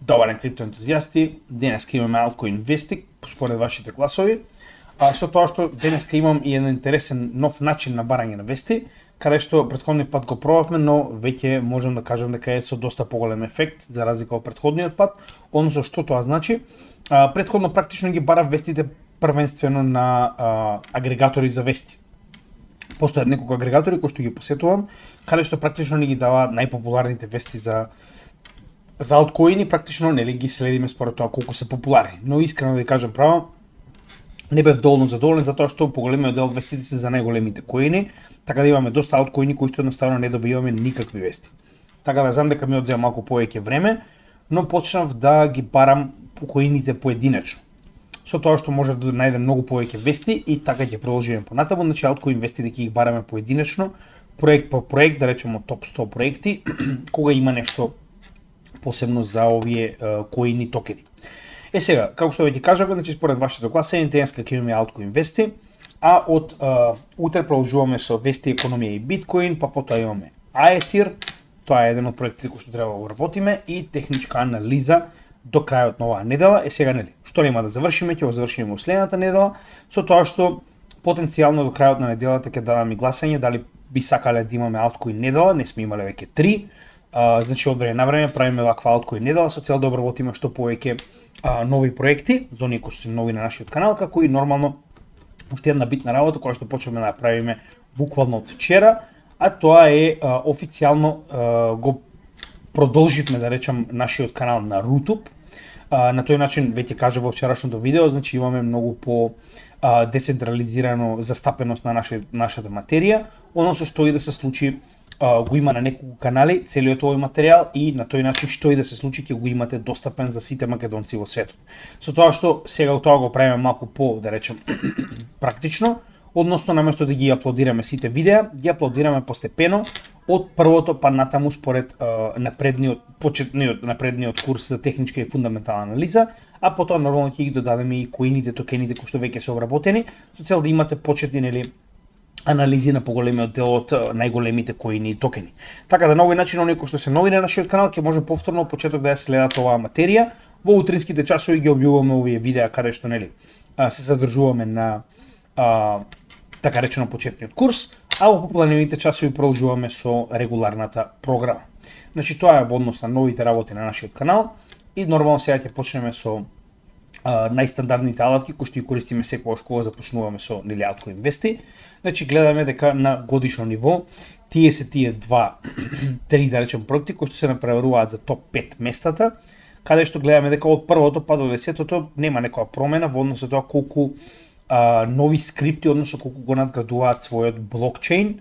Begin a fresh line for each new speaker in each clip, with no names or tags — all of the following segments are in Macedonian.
Добар ден, криптоентузијасти. Денеска имаме Altcoin Investing, според вашите гласови. Со тоа што денеска имам и еден интересен нов начин на барање на вести, каде што претходниот пат го пробавме, но веќе можам да кажам дека е со доста поголем ефект за разлика од претходниот пат. Односно што тоа значи? Претходно практично ги барав вестите првенствено на агрегатори за вести. Постојат неколку агрегатори кои што ги посетувам, каде што практично ни ги дава најпопуларните вести за алткоини, практично нели ги следиме според тоа колку се популарни. Но искрено да ви кажам право, не бев доволно задоволен затоа што поголемиот дел од вестите се за најголемите коини, така да имаме доста алткоини кои што едноставно не добиваме никакви вести. Така да знам дека ми одзема малку повеќе време, но почнав да ги барам коините поединечно. Со тоа што можев да најдем многу повеќе вести и така ќе продолжиме понатаму, значи алткоин вестите ќе ги бараме поединечно, проект по проект, да речеме топ 100 проекти, кога има нешто посебно за овие коини токени. Сега, како што веќе кажав, значи според вашето гласање, денеска ќе имаме Altcoin вести, а од утре продолжуваме со вести економија и биткоин, па потоа имаме Aether, тоа е еден од проектите кои што треба да го работиме, и техничка анализа до крајот на оваа недела. Сега нели, што нема да завршиме, ќе го завршиме во следната недела, со тоа што потенцијално до крајот на неделата ќе дадам и гласање дали би сакале да имаме Altcoin недела, не сме имале веќе 3. Значи од време на време правиме ваква Altcoin недела со цел да обработиме што повеќе нови проекти, за оние кои се нови на нашиот канал, како и нормално уште една битна работа која што почнеме да правиме буквално од вчера, а тоа е официјално го продолживме да речам нашиот канал на YouTube. На тој начин веќе кажа во вчерашното видео, значи имаме многу по децентрализирано застапеност на нашата материја, односно што и да се случи го има на неколку канали целиот овој материјал и на тој начин што и да се случи ќе го имате достапен за сите македонци во светот. Со тоа што сега тоа го правиме малку по, да речем, практично, односно наместо да ги аплодираме сите видеа, ги аплодираме постепено од првото па натаму според напредниот курс за техничка и фундаментална анализа, а потоа нормално ќе ги додадеме и коините, токените кои што веќе се обработени, со цел да имате почетни нели анализи на поголемиот дел од најголемите коини и токени. Така да на овој начин оние кои што се нови на нашиот канал ќе може повторно од почеток да ја следат оваа материја. Во утринските часови ги објавуваме овие видеа каде што нели се задржуваме на така речено почетниот курс, а во попладневните часови продолжуваме со регуларната програма. Значи тоа е во однос на новите работи на нашиот канал и нормално сега ќе почнеме со најстандардните алатки кои што ги користиме секогаш кога започнуваме со нели Altcoin вести. Значи гледаме дека на годишно ниво тие се тие 2-3 да речем проекти кои што се направуваат за топ 5 местата, каде што гледаме дека од првото па до 10-тото нема некоја промена во однос на тоа колку нови скрипти, односно колку го надградуваат својот блокчейн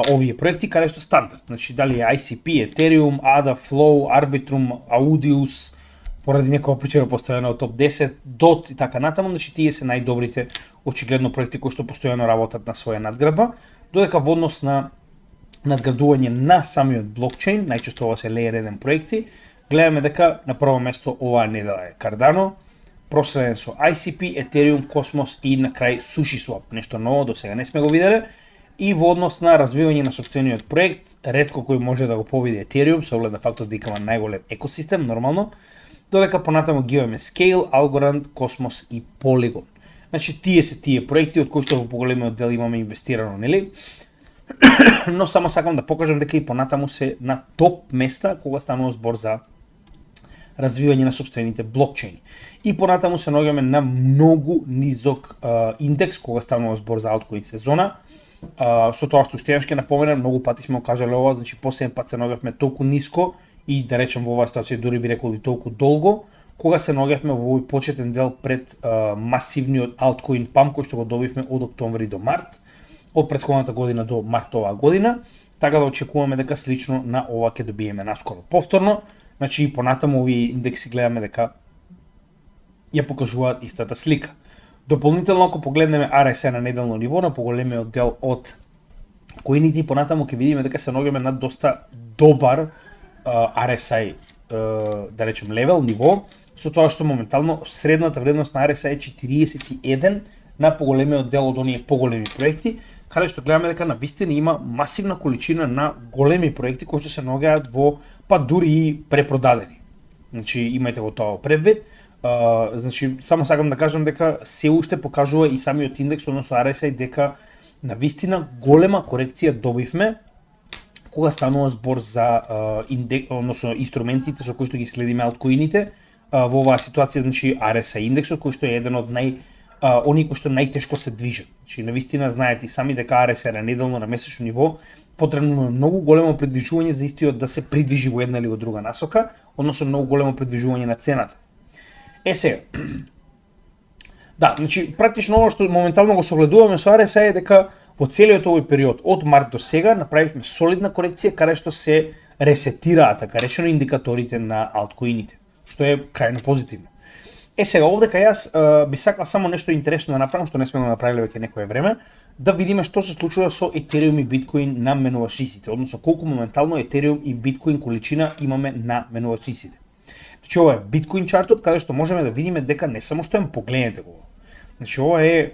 овие проекти, каде што стандард. Значи дали е ICP, Ethereum, ADA, Flow, Arbitrum, Audius, поради некоја причина постојано од топ 10, DOT и така натаму, значи тие се најдобрите очигледно проекти кои што постојано работат на своја надградба, додека во однос на надградување на самиот блокчейн, најчесто ова се Layer 1 проекти, гледаме дека на прво место оваа недела е Cardano, проследен со ICP, Ethereum, Cosmos и на крај SushiSwap, нешто ново до сега не сме го виделе. И во однос на развивање на сопствениот проект, ретко кој може да го победи Ethereum, со оглед на фактот дека има најголем екосистем нормално, додека понатаму ги имаме Scale, Algorand, Cosmos и Polygon. Значи тие се тие проекти од кои што во поголемиот дел имаме инвестирано, нели? Но само сакам да покажам дека и понатаму се на топ места кога станува збор за развивање на сопствените блокчейни. И понатаму се наоѓаме на многу низок индекс кога станува збор за Altcoin сезона. Со тоа што уште ќе напоменам, многу пати сме кажале ова, значи последен пат се наоѓавме толку ниско и да речем во оваа ситуација дури би рекол и толку долго, кога се наоѓавме во овој почетен дел пред масивниот Altcoin pump кој што го добивме од октомври до март, од претходната година до март оваа година, така да очекуваме дека слично на ова ќе добиеме наскоро повторно. Значи и понатаму овие индекси гледаме дека ја покажуваат истата слика. Дополнително ако погледнеме RSI на неделно ниво, на поголемиот дел од коините, понатаму ќе видиме дека се наоѓаме на доста добар RSI, да речем левел, ниво, со тоа што моментално средната вредност на RSI е 41 на поголемиот дел од оние поголеми проекти, каде што гледаме дека на вистина има масивна количина на големи проекти кои што се наоѓаат во па дури и препродадени. Значи имајте го тоа предвид. Значи само сакам да кажам дека се уште покажува и самиот индекс, односно RSI, дека на вистина голема корекција добивме кога станува збор за односно инструментите со кои што ги следиме алткоините. Во оваа ситуација, значи RSI индексот, кој што е еден од оние кои што најтешко се движат. Значи навистина знаете и сами дека RSI на неделно, на месечно ниво потребно е многу големо придвижување за истиот да се придвижи во една или во друга насока, односно многу големо придвижување на цената. Сега, да, значи практично ова што моментално го согледуваме со RSI е дека во целиот овој период од март до сега направивме солидна корекција каде што се ресетираат, така речено, индикаторите на алткоините, што е крајно позитивно. Сега овде кај јас би сакал само нешто интересно да направам, што не сме го направиле веќе некое време, да видиме што се случува со Етериум и Биткоин на менувачниците, односно колку моментално Етериум и Биткоин количина имаме на менувачниците. Значи ова е Биткоин чартот каде што можеме да видиме дека не само што погледнете го. Значи ова е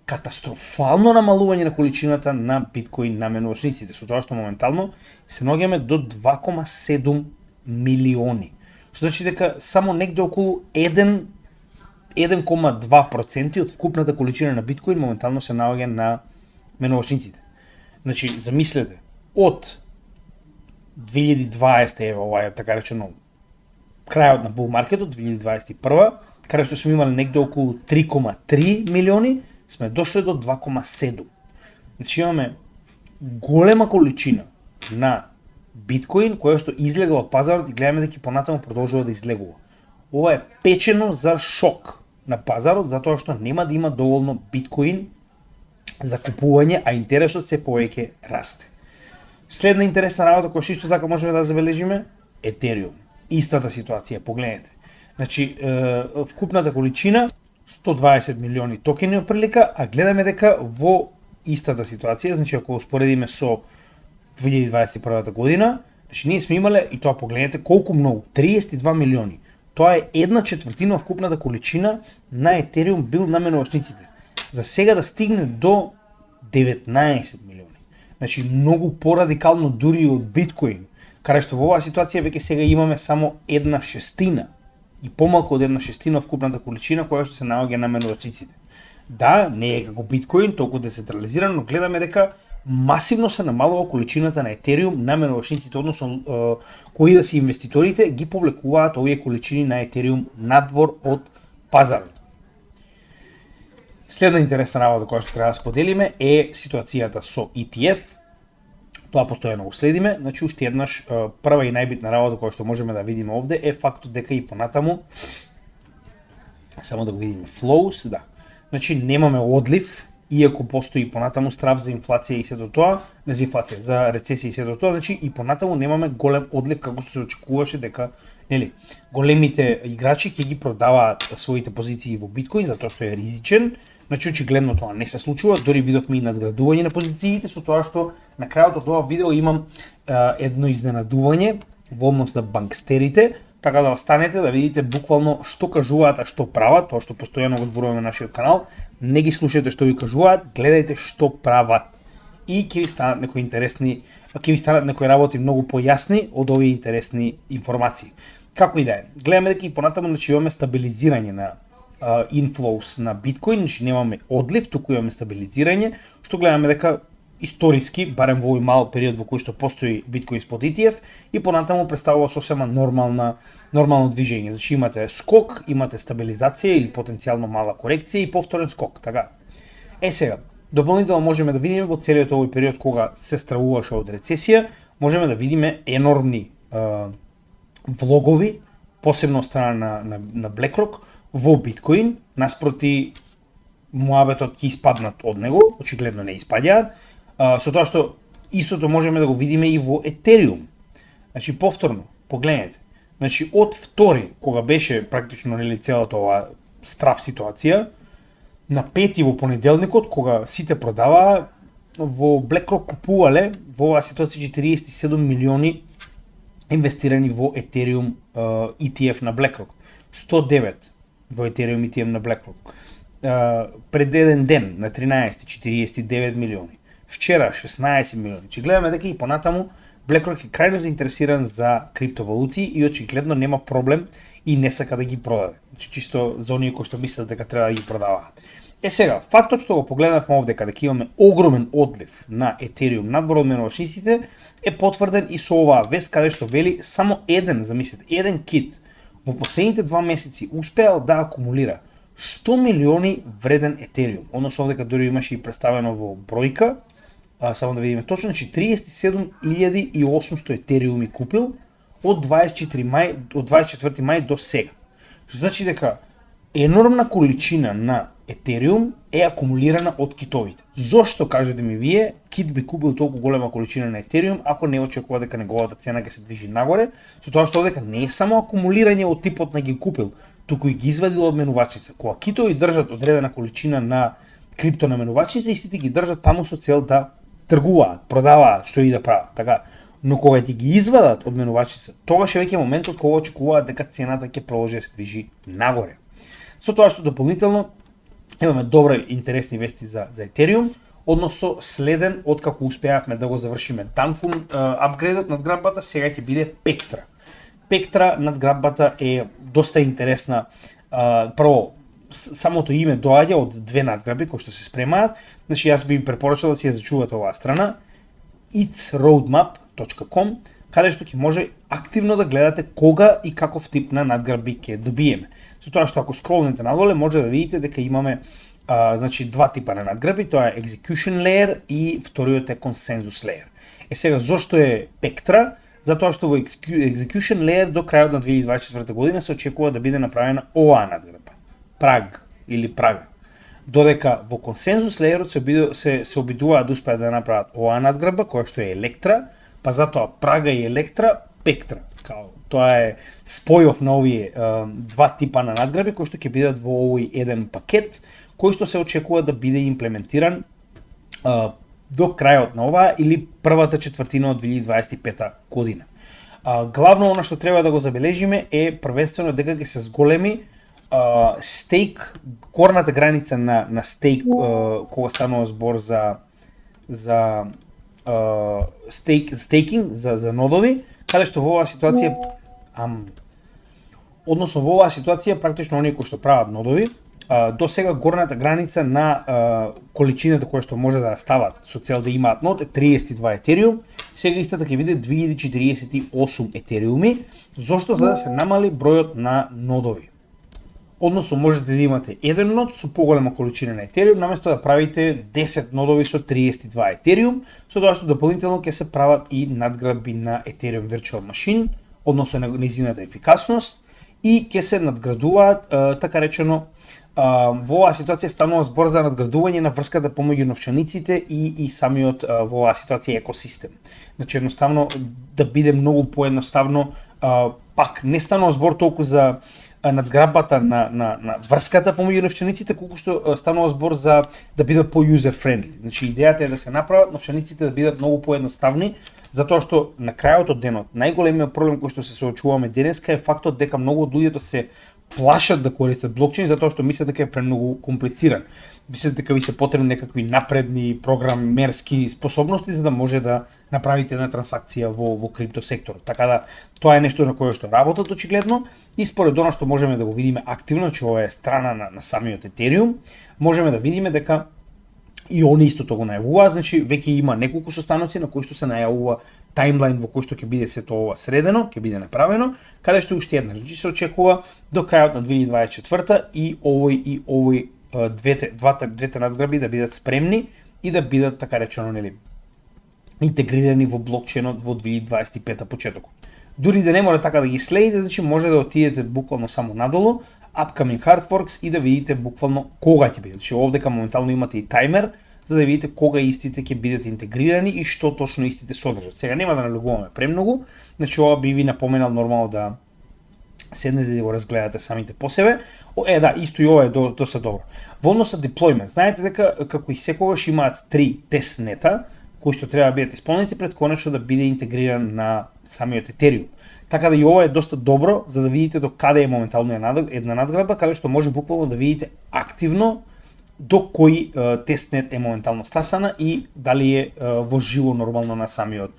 катастрофално намалување на количината на биткоин на менувачниците, со тоа што моментално се наоѓаме до 2,7 милиони. Што значи дека само негде околу 1,2% од вкупната количина на биткоин моментално се наоѓа на менувачниците. Значи, замислете, од 2020, ова е така речено крајот на бул маркетот, 2021, каде што сме имали негде околу 3,3 милиони, сме дошле до 2,7. Значи имаме голема количина на биткоин која што излегла од пазарот и гледаме дека понатаму продолжува да излегува. Ова е печено за шок на пазарот, затоа што нема да има доволно биткоин за купување, а интересот се повеќе расте. Следна интересна работа која што исто така можеме да забележиме, Етериум. Истата ситуација, погледнете. Значи, вкупната количина 120 милиони токени оприлика, а гледаме дека во истата ситуација, значи ако успоредиме со 2021 година, значи ние сме имале, и тоа погледнете колку многу, 32 милиони. Тоа е 1/4 од вкупната количина на Етериум бил на менувачниците. За сега да стигне до 19 милиони. Значи многу порадикално дури од биткоин, каде што во оваа ситуација веќе сега имаме само 1/6 и помалку од 1/6 вкупната количина која што се наоѓа на менувачниците. Да, не е како биткоин, толку децентрализирано, но гледаме дека масивно се намалува количината на Етериум на менувачниците, односно кои да се инвеститорите ги повлекуваат овие количини на Етериум надвор од пазарот. Следна интересна работа која што треба да споделиме е ситуацијата со ETF. Тоа постојано го следиме. Значи уште еднаш прва и најбитна работа која што можеме да видиме овде е фактот дека и понатаму само да го видиме flows, да. Значи немаме одлив, иако постои понатаму страв за инфлација и сето тоа, не за инфлација, за рецесија и сето тоа, значи и понатаму немаме голем одлив како што се очекуваше дека, нели, големите играчи ќе ги продаваат своите позиции во биткоин затоа што е ризичен. Значи очигледно тоа не се случува, дори видовме и надградување на позициите, со тоа што на крајот од ова видео имам едно изненадување во однос на банкстерите, така да останете да видите буквално што кажуваат, а што прават, тоа што постојано го зборуваме на нашиот канал. Не ги слушајте што ви кажуваат, гледајте што прават. И ќе ви станат некои интересни, ќе ви станат некои работи многу појасни од овие интересни информации. Како и да е, гледаме дека и понатаму значи имаме стабилизирање на inflows на биткоин, значи немаме одлив, туку имаме стабилизирање, што гледаме дека историски, барем во овој мал период во кој што постои биткоин спот ETF, и понатаму представува сосема нормално движење. Значи имате скок, имате стабилизација или потенцијално мала корекција и повторен скок, така. Сега, дополнително можеме да видиме во целиот овој период кога се стравуваше од рецесија, можеме да видиме енормни влогови, посебно од страна на BlackRock, во биткоин, наспроти муабетот ќе испаднат од него, очигледно не испаѓаат, со тоа што истото можеме да го видиме и во Етериум. Значи повторно, погледнете. Значи од втори, кога беше практично нели целата ова страв ситуација, на пети во понеделникот кога сите продаваа, во BlackRock купувале во оваа ситуација 47 милиони инвестирани во Ethereum ETF на BlackRock. 109 во Ethereum ETF на BlackRock. Пред еден ден на 13 49 милиони. Вчера 16 милиони. Че гледаме дека и понатаму BlackRock е крајно заинтересиран за криптовалути и очигледно нема проблем и не сака да ги продаде. Значи чисто за оние кои што мислат дека треба да ги продаваат. Сега, фактот што го погледнавме овде каде ќе имаме огромен одлив на Етериум надвор од менувачниците е потврден и со оваа вест каде што вели само еден кит во последните 2 месеци успеал да акумулира 100 милиони вреден Етериум. Односно овдека дури имаше и представено во бројка, само да видиме точно, значи 37.800 Етериуми купил од 24 мај до сега. Што значи дека енормна количина на Етериум е акумулирана од китовите. Зошто, кажете ми вие, кит би купил толку голема количина на Етериум ако не очекува дека неговата цена ќе се движи нагоре, со тоа што дека не е само акумулирање од типот на ги купил, туку и ги извадил од менувачица. Кога китови држат одредена количина на крипто на менувачица, истите ги држат таму со цел да тргуваат, продаваат, што и да прават, така. Но кога ќе ги извадат од менувачица, тогаш е веќе моментот кога очекуваат дека цената ќе продолжи да се движи нагоре. Со тоа што дополнително имаме добри интересни вести за Етериум, односно следен откако успеавме да го завршиме Данкум апгрейдот надграббата, сега ќе биде Пектра. Пектра надграббата е доста интересна. Прво, самото име доаѓа од две надграби кои што се спремаат. Значи јас би препорачал да си ја зачувате оваа страна itsroadmap.com, каде што ќе може активно да гледате кога и каков тип на надграби ќе добиеме. Со тоа што ако скролнете надоле може да видите дека имаме значи два типа на надграби, тоа е Execution Layer и вториот е Consensus Layer. Сега зошто е Пектра? Затоа што во Execution Layer до крајот на 2024 година се очекува да биде направена оваа надграба. Праг или прага. Додека во Consensus Layer се обидуваат да успеат да направат оваа надграба која што е Електра, па затоа прага и Електра, Пектра. Тоа е спојов на овие два типа на надграби кои што ќе бидат во овој еден пакет, кој што се очекува да биде имплементиран до крајот на оваа или првата четвртина од 2025 година. Главно она што треба да го забележиме е првенствено дека ќе се зголеми стейк, горната граница на стейк кога станува збор за стейкинг, за нодови, каде што во оваа ситуација односно во оваа ситуација практично оние кои што прават нодови до сега горната граница на количината која што може да стават со цел да имаат нод е 32 Етериум, сега истата ќе биде 2048 Етериуми, зошто за да се намали бројот на нодови. Односно можете да имате еден нод со поголема количина на Етериум, наместо да правите 10 нодови со 32 Етериум, со тоа што дополнително ќе се прават и надградби на Ethereum Virtual Machine, односно на нејзината ефикасност, и ќе се надградуваат, така речено, во оваа ситуација станува збор за надградување на врската помеѓу новчаниците и самиот во оваа ситуација екосистем. Значи едноставно да биде многу поедноставно, пак не станува збор толку за надграббата на врската помеѓу новчаниците, колку што станува збор за да бидат по-user friendly. Значи идејата е да се направат новчаниците да бидат многу поедноставни, затоа што на крајот од денот најголемиот проблем кој што се соочуваме денеска е фактот дека многу од луѓето се плашат да користат блокчейн затоа што мислат дека е премногу комплициран. Мислат дека ви се потребни некакви напредни програмерски способности за да може да направите една трансакција во крипто секторот. Така да тоа е нешто на кое што работат очигледно и според она што можеме да го видиме активно, че ова е страна на самиот Етериум, можеме да видиме дека и они истото го најавуваат, значи веќе има неколку состаноци на кои што се најавува таймлайн во кој што ќе биде сето ова средено, ќе биде направено, каде што уште една, значи се очекува до крајот на 2024 и овој двете надграби да бидат спремни и да бидат така речено нели интегрирани во блокчейнот во 2025 почетокот. Дури да не мора така да ги следите, значи може да отидете буквално само надолу, upcoming hard forks и да видите буквално кога ќе бидат. Значи овдека моментално имате и таймер за да видите кога истите ќе бидат интегрирани и што точно истите содржат. Сега нема да налегуваме премногу, значи ова би ви напоменал нормално да седнете да го разгледате самите по себе. Да, исто и ова е доста добро. Во однос на deployment, знаете дека како и секогаш имаат 3 тестнета кои што треба да бидат исполнети пред конечно да биде интегриран на самиот Ethereum. Така да и ова е доста добро за да видите до каде е моментално една надградба, каде што може буквално да видите активно до кој тестнет е моментално стасана и дали е во живо нормално на самиот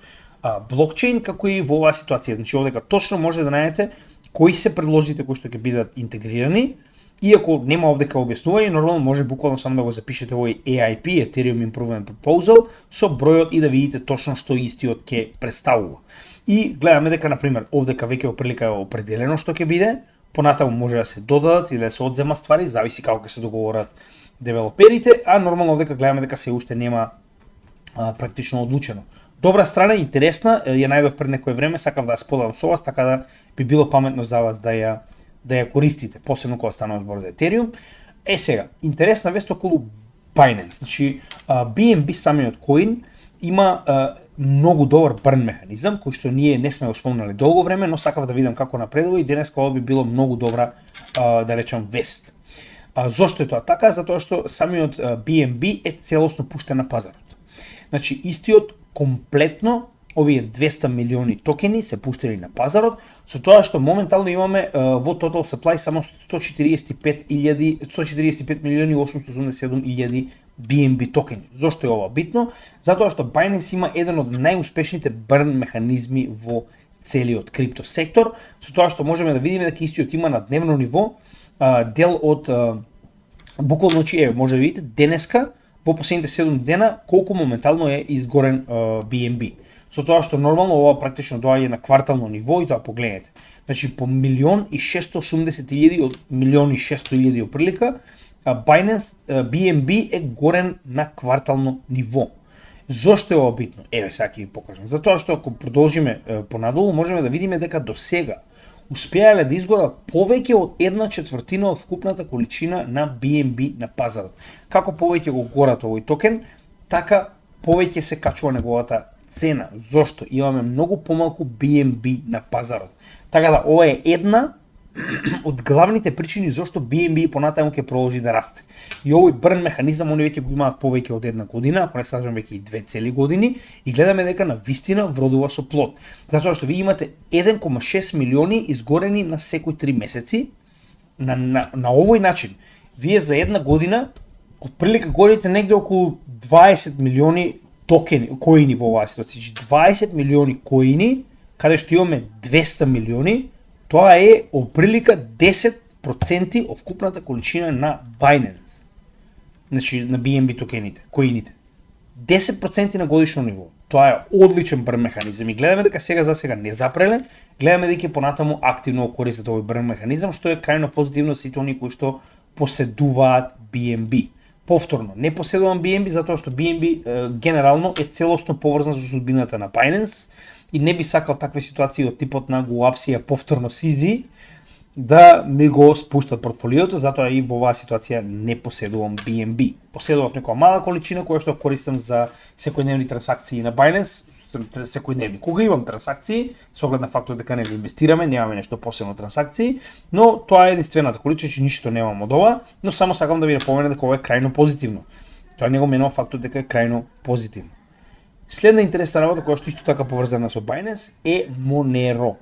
блокчейн, како и во оваа ситуација. Значи овдека точно може да најдете кои се предлозите кои што ќе бидат интегрирани, иако нема овдека објаснување, нормално може буквално само да го запишете овој EIP, Ethereum Improvement Proposal, со бројот и да видите точно што истиот ќе представува. И гледаме дека, например, овдека веќе оприлика е определено што ќе биде, понатаму може да се додадат или да се одзема ствари, зависи како ќе се договорат девелоперите, а нормално овдека гледаме дека се уште нема практично одлучено. Добра страна, интересна, ја најдов пред некое време, сакав да ја споделам со вас, така да би било паметно за вас да ја користите, посебно кога станува збор за Ethereum. Сега, интересна вест околу Binance. Значи, BNB самиот коин има многу добар брн механизам, кој што ние не сме го спомнали долго време, но сакав да видам како напредува и денеска ова би било многу добра, да речам, вест. Зошто е тоа така? Затоа што самиот BNB е целосно пуштен на пазарот. Значи, истиот комплетно овие 200 милиони токени се пуштени на пазарот, со тоа што моментално имаме во total supply само 145 милиони 887 илјади BNB токени. Зошто е ова битно? Затоа што Binance има еден од најуспешните бурн механизми во целиот крипто сектор, со тоа што можеме да видиме дека истиот има на дневно ниво дел од буквално може да видите денеска во последните 7 дена колку моментално е изгорен BNB. Со тоа што нормално ова практично доаѓа на квартално ниво и тоа погледнете. Значи по 1.680.000 од 1.600.000 оприлика, Binance BNB е горен на квартално ниво. Зошто е ова битно? Еве сега ќе ви покажам. Затоа што ако продолжиме понадолу можеме да видиме дека до сега успеале да изгорат повеќе од 1/4 од вкупната количина на BNB на пазарот. Како повеќе го горат овој токен, така повеќе се качува неговата цена. Зошто? Имаме многу помалку BNB на пазарот. Така да ова е една од главните причини зошто BNB понатаму ќе продолжи да расте. И овој брн механизам они веќе го имаат повеќе од една година, ако не сажам веќе и 2 цели години, и гледаме дека на вистина вродува со плод. Затоа што ви имате 1,6 милиони изгорени на секои 3 месеци. На овој начин, вие за една година отприлика горите негде околу 20 милиони токени, коини во оваа ситуација. 20 милиони коини, каде што имаме 200 милиони, тоа е оприлика 10% од вкупната количина на Binance. Значи на BNB токените, коините. 10% на годишно ниво. Тоа е одличен брн механизам и гледаме дека сега за сега не запреле, гледаме дека понатаму активно користат овој брн механизам, што е крајно позитивно за сите оние кои што поседуваат BNB. Повторно, не поседувам BNB затоа што BNB генерално е целосно поврзан со судбината на Binance и не би сакал такви ситуации од типот на Гуапсија повторно Сизи да ми го спуштат портфолиото, затоа и во оваа ситуација не поседувам BNB. Поседував некоја мала количина која што користам за секојдневни трансакции на Binance, секојдневни. Кога имам трансакции, со оглед на фактот дека не инвестираме, немаме нешто посебно трансакции, но тоа е единствената количина, че ништо немам од ова, но само сакам да ви напоменам дека ова е крајно позитивно. Тоа не го менува фактот дека е крајно позитивно. Следна интересна работа која што исто така поврзана со Binance е Monero.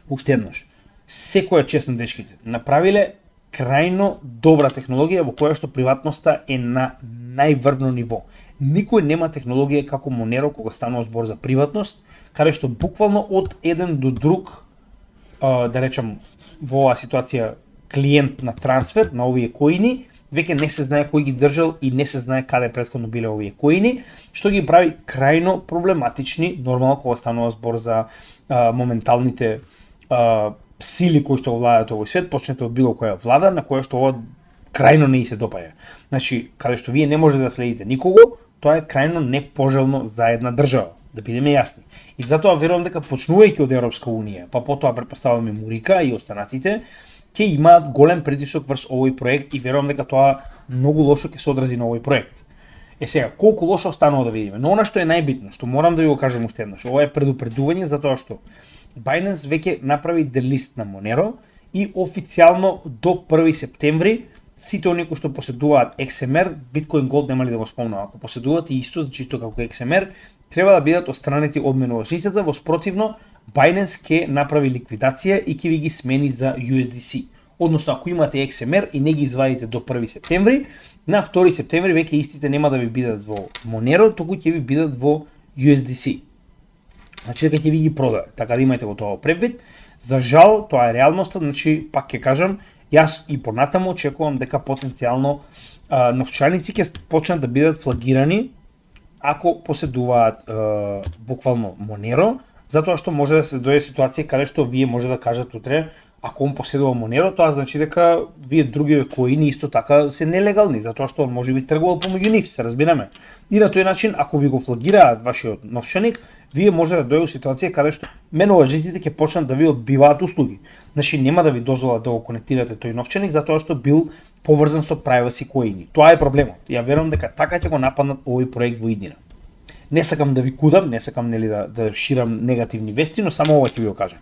Уште еднаш, секоја чест на дечките направиле крајно добра технологија во која што приватноста е на најврвно ниво. Никој нема технологија како Monero кога станува збор за приватност, каде што буквално од еден до друг, да речам во оваа ситуација клиент на трансфер на овие коини, веќе не се знае кој ги држал и не се знае каде претходно биле овие коини, што ги прави крајно проблематични, нормално кога станува збор за моменталните сили кои што владаат овој свет, почнете од било која влада на која што ова крајно не и се допаѓа. Значи, каде што вие не можете да следите никого, тоа е крајно непожелно за една држава, да бидеме јасни. И затоа верувам дека почнувајќи од Европска унија, па потоа претпоставуваме Мурика и останатите, ќе имаат голем притисок врз овој проект и верувам дека тоа многу лошо ќе се одрази на овој проект. Сега, колку лошо останува да видиме, но она што е најбитно, што морам да ви го кажам уште еднаш, ова е предупредување затоа што Binance веќе направи делист на Monero и официјално до 1 септември сите оние кои што поседуваат XMR, Bitcoin Gold нема ли да го спомнам, ако поседуваат и исто чисто како XMR, треба да бидат отстранети од менувачницата, во спротивно Binance ќе направи ликвидација и ќе ви ги смени за USDC. Односно, ако имате XMR и не ги извадите до 1 септември, на 2 септември веќе истите нема да ви бидат во Monero, туку ќе ви бидат во USDC. Значи дека ќе ви ги продае. Така да имајте го тоа предвид. За жал, тоа е реалноста, значи пак ќе кажам, јас и понатаму очекувам дека потенцијално новчаници ќе почнат да бидат флагирани ако поседуваат буквално Monero, затоа што може да се дојде ситуација каде што вие може да кажат утре ако он поседува Monero, тоа значи дека вие други коини исто така се нелегални, затоа што може би тргувал помеѓу нив, се разбираме. И на тој начин, ако ви го флагираат вашиот новчаник, вие може да дојде ситуација каде што менувачите ќе почнат да ви одбиваат услуги. Значи нема да ви дозволат да го конектирате тој новчаник затоа што бил поврзан со privacy коини. Тоа е проблемот. Ја верувам дека така ќе го нападнат овој проект во иднина. Не сакам да ви кудам, не сакам нели да ширам негативни вести, но само ова ќе ви го кажам.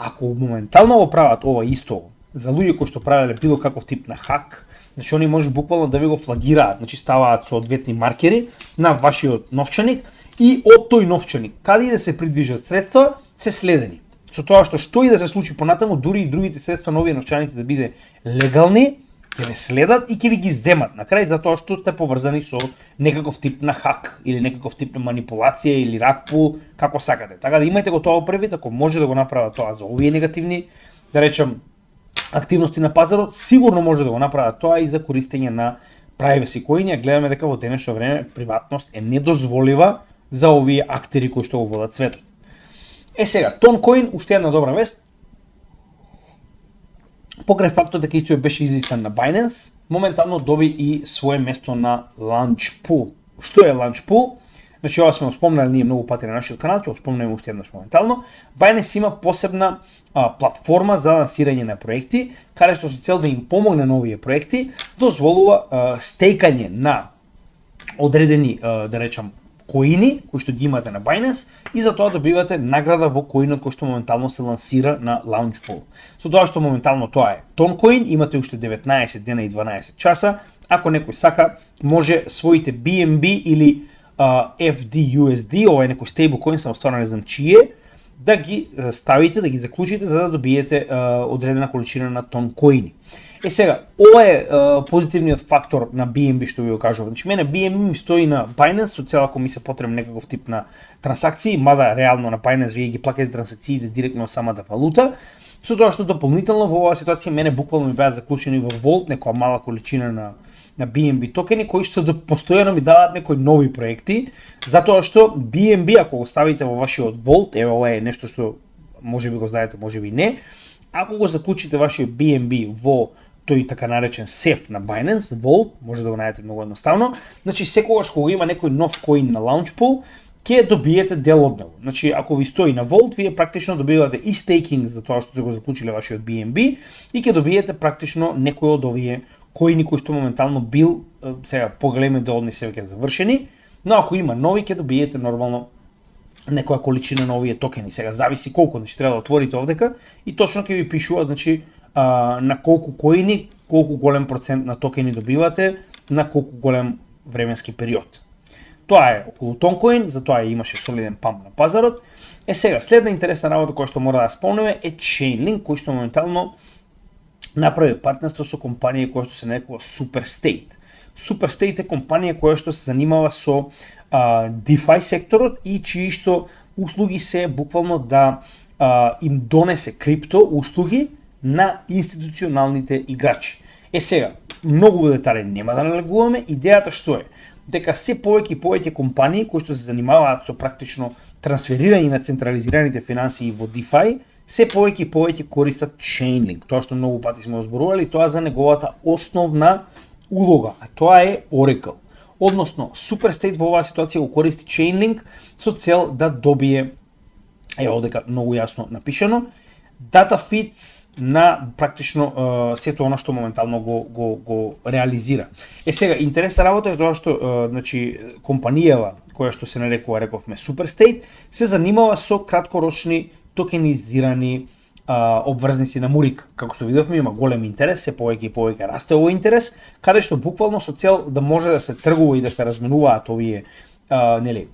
Ако моментално го прават ова исто за луѓе кои што правеле било каков тип на хак, значи они може буквално да ви го флагираат, значи ставаат соодветни маркери на вашиот новчаник и од тој новчаник каде и да се придвижат средства се следени. Со тоа што и да се случи понатаму, дури и другите средства на овие новчаници да биде легални, ќе ве следат и ќе ви ги земат на крај затоа што сте поврзани со некаков тип на хак или некаков тип на манипулација или ракпул, како сакате. Така да имајте го тоа превид, ако може да го направат тоа за овие негативни, да речем, активности на пазарот, сигурно може да го направат тоа и за користење на privacy коини, гледаме дека во денешно време приватност е недозволива за овие актери кои што го водат светот. Сега, Toncoin, уште една добра вест. Покрај фактот дека истиот беше излистан на Binance, моментално доби и свое место на Launch Pool. Што е Launch Pool? Значи ова сме го спомнали ние многу пати на нашиот канал, ќе го спомнеме уште еднаш моментално. Binance има посебна платформа за лансирање на проекти, каде што со цел да им помогне на овие проекти, дозволува стейкање на одредени, да речам, коини кои што ги имате на Binance и за тоа добивате награда во коинот кој што моментално се лансира на Launch Pool. Со тоа што моментално тоа е Toncoin, имате уште 19 дена и 12 часа, ако некој сака, може своите BNB или FDUSD, ова е некој стейблкоин, само стварно не знам чие, да ги ставите, да ги заклучите за да добиете одредена количина на Toncoini. Сега, ова е позитивниот фактор на BNB што ви го кажувам. Значи мене BNB ми стои на Binance со цел ако ми се потребен некаков тип на трансакции, мада реално на Binance вие ги плакате трансакциите директно од самата валута, со тоа што дополнително во оваа ситуација мене буквално ми беа заклучени во Vault некоја мала количина на BNB токени кои што постојано ми даваат некои нови проекти, затоа што BNB ако го ставите во вашиот Vault, ево ова е нешто што можеби го знаете, можеби не, ако го заклучите вашиот BNB во тој така наречен сеф на Binance, Vault, може да го најдете многу едноставно. Значи секогаш кога има некој нов коин на Launch Pool, ќе добиете дел од него. Значи ако ви стои на Vault, вие практично добивате и стейкинг за тоа што се го заклучиле вашиот BNB и ќе добиете практично некој од овие коини кои што моментално бил сега поголеми дел од нив се веќе завршени, но ако има нови ќе добиете нормално некоја количина на овие токени. Сега зависи колку, значи треба да отворите овдека и точно ќе ви пишува, значи на колку коини, колку голем процент на токени добивате, на колку голем временски период. Тоа е околу Toncoin, затоа имаше солиден памп на пазарот. Сега, следна интересна работа која што мора да спомнеме е Chainlink, кој што моментално направи партнерство со компанија која што се нарекува Superstate. Superstate е компанија која што се занимава со DeFi секторот и чии што услуги се буквално да им донесе крипто услуги на институционалните играчи. Сега, многу детали нема да налегуваме, идејата што е? Дека се повеќе и повеќе компании кои што се занимаваат со практично трансферирање на централизираните финансии во DeFi, се повеќе и повеќе користат Chainlink. Тоа што многу пати сме зборували, тоа за неговата основна улога, а тоа е Oracle. Односно, Superstate во оваа ситуација го користи Chainlink со цел да добие, ево дека многу јасно напишано, data feeds на практично сето она што моментално го реализира. Сега, интересна работа е тоа што значи компанијава која што се нарекува, рековме, Superstate, се занимава со краткорочни токенизирани обврзници на Мурик. Како што видовме, има голем интерес, се повеќе и повеќе расте овој интерес, каде што буквално со цел да може да се тргува и да се разменуваат овие нели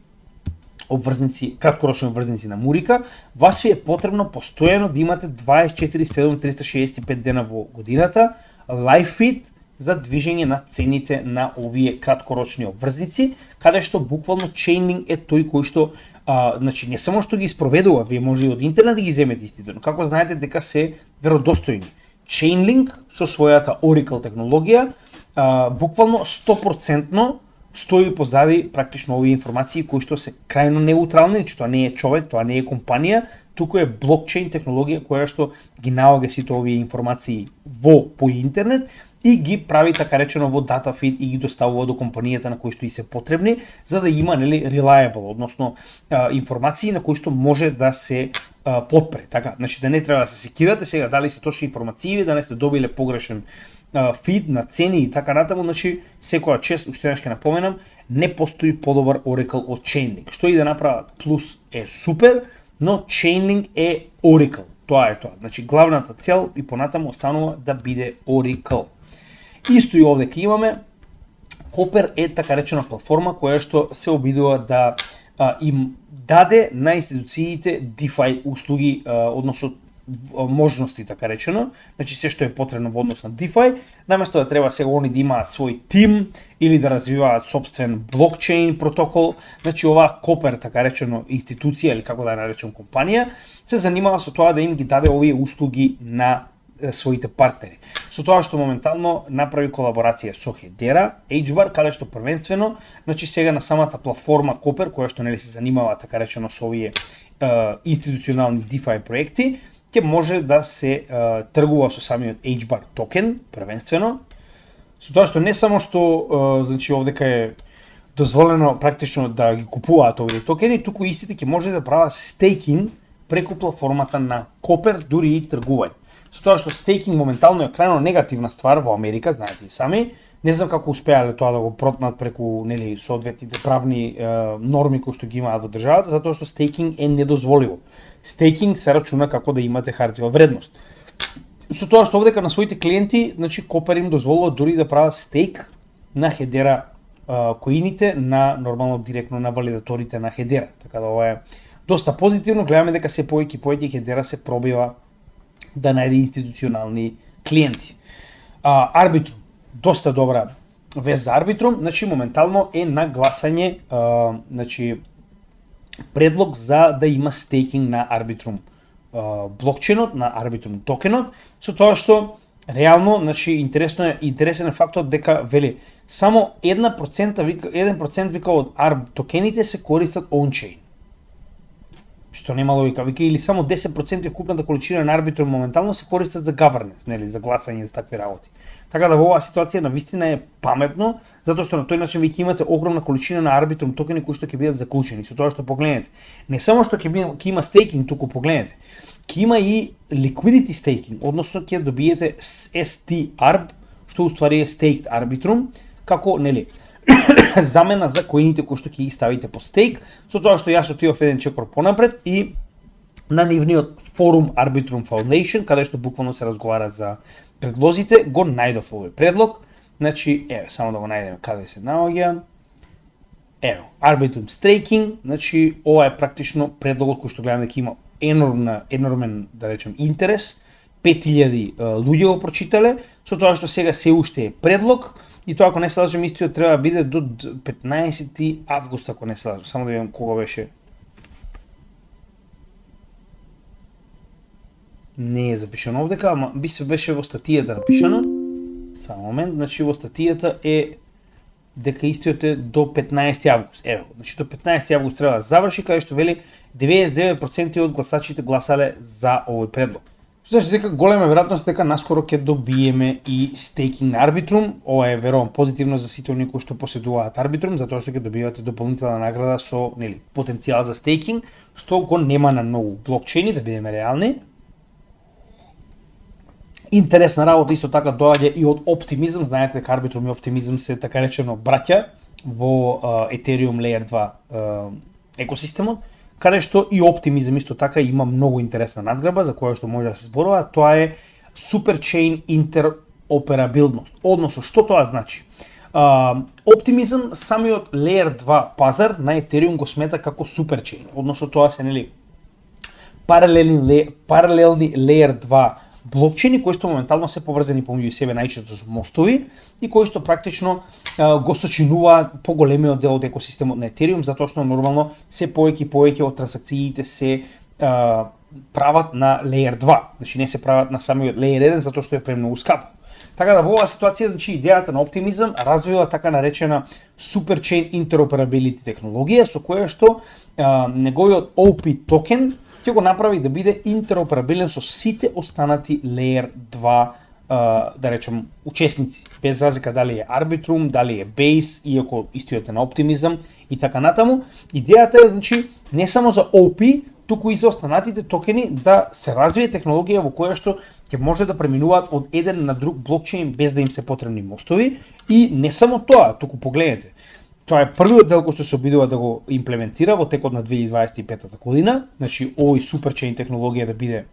обврзници, краткорочни обврзници на Мурика, вас ви е потребно постојано да имате 24/7 365 дена во годината live feed за движење на цените на овие краткорочни обврзници, каде што буквално Chainlink е тој кој што Значи не само што ги спроведува, вие може и од интернет да ги земете истите, но како знаете дека се веродостојни. Chainlink со својата Oracle технологија буквално 100% стои позади практично овие информации кои што се крајно неутрални, значи тоа не е човек, тоа не е компанија, туку е блокчейн технологија која што ги наоѓа сите овие информации по интернет и ги прави така речено во дата фид и ги доставува до компанијата на кои што и се потребни, за да има reliable, односно информации на кои што може да се подпре. Така, значи да не треба да се секирате сега дали се точни информации, да не сте добиле погрешен фид на цени и така натаму, значи секоја чест, уште еднаш ќе напоменам, не постои подобар Oracle од Chainlink. Што и да направат плюс е супер, но Chainlink е Oracle. Тоа е тоа. Значи главната цел и понатаму останува да биде Oracle. Исто и овде ке имаме, Copper е така речена платформа која што се обидува да им даде на институциите DeFi услуги, односно можности така речено, значи се што е потребно во однос на DeFi, наместо да треба сега они да имаат свој тим или да развиваат собствен блокчейн протокол, значи оваа Copper така речено институција или како да ја наречем компанија, се занимава со тоа да им ги даде овие услуги на своите партнери. Со тоа што моментално направи колаборација со Hedera, HBAR, каде што првенствено, значи сега на самата платформа Copper, која што нели се занимава така речено со овие институционални DeFi проекти, ќе може да се тргува со самиот HBAR токен првенствено. Со тоа што не само што значи овдека е дозволено практично да ги купуваат овие токени, туку истите ќе може да прават стейкинг преку платформата на Copper, дури и тргување. Со тоа што стейкинг моментално е крајно негативна ствар во Америка, знаете и сами. Не знам како успеале тоа да го протнат преку нели соодветните правни норми кои што ги имаат во државата, затоа што стейкинг е недозволиво. Стейкинг се рачуна како да имате хартија вредност. Со тоа што овдека на своите клиенти, значи Copper им дозволува дури да прават стейк на Hedera коините на нормално директно на валидаторите на Hedera. Така да ова е доста позитивно, гледаме дека се повеќе и повеќе Hedera се пробива да најде институционални клиенти. Arbitrum, доста добра вест за Arbitrum, значи моментално е на гласање значи предлог за да има стейкинг на Arbitrum блокчейнот, на Arbitrum токенот, со тоа што реално, значи интересен е фактот дека вели само 1% вика од ARB токените се користат ончейн. Што нема логика, вика, или само 10% од купната количина на Arbitrum моментално се користат за governance, нели, за гласање за такви работи. Така да во оваа ситуација навистина е паметно, затоа што на тој начин веќе имате огромна количина на Arbitrum токени кои што ќе бидат заклучени. Со тоа што погледнете, не само што ќе има стейкинг, туку погледнете, ќе има и liquidity staking, односно ќе добиете ST-ARB, што уствари е staked Arbitrum, како, нели, замена за коините кои што ќе ги ставите по стейк, со тоа што јас отидов еден чекор понапред и на нивниот форум Arbitrum Foundation, каде што буквално се разговара за предлозите, го најдов овој предлог. Значи, еве, само да го најдеме каде се наоѓа. Ево, Arbitrum Staking, значи ова е практично предлогот кој што гледаме дека има енормен, да речем, интерес. 5000 луѓе го прочитале, со тоа што сега се уште е предлог. И тоа, ако не се лажем, истиот треба да биде до 15 август, ако не се лажем. Само да видам кога беше. Не е запишано овдека, ама би се беше во статијата напишано. Само момент, значи во статијата е дека истиот е до 15 август. Ево, значи до 15 август треба да заврши, каде што вели 99% од гласачите гласале за овој предлог. Што значи дека голема веројатност дека наскоро ќе добиеме и стейкинг на Arbitrum. Ова е верувам позитивно за сите оние кои што поседуваат Arbitrum, затоа што ќе добивате дополнителна награда со, нели, потенцијал за стейкинг, што го нема на многу блокчейни, да бидеме реални. Интересна работа исто така доаѓа и од Optimism, знаете дека Arbitrum и Optimism се така речено браќа во Ethereum Layer 2 екосистемот, каде што и Optimism исто така има многу интересна надграба за која што може да се зборува, тоа е Superchain интероперабилност. Односно, што тоа значи? Optimism самиот Layer 2 пазар на Ethereum го смета како Superchain, односно тоа се, нели, паралелни Layer 2 блокчейни кои што моментално се поврзани помеѓу себе најчесто со мостови и кои што практично го сочинуваат поголемиот дел од екосистемот на Ethereum, затоа што нормално се повеќе и повеќе од трансакциите се прават на Layer 2, значи не се прават на самиот Layer 1 затоа што е премногу скапо. Така да во оваа ситуација, значи идејата на Optimism развива така наречена Superchain Interoperability технологија со која што неговиот OP токен ќе го направи да биде интероперабилен со сите останати Layer 2 да речем учесници, без разлика дали е Arbitrum, дали е Base, иако истиот е на Optimism и така натаму. Идејата е значи не само за OP, туку и за останатите токени да се развие технологија во која што ќе може да преминуваат од еден на друг блокчейн без да им се потребни мостови и не само тоа, туку погледнете. Тоа е првиот дел кој што се обидува да го имплементира во текот на 2025 година, значи овој суперчейн технологија да биде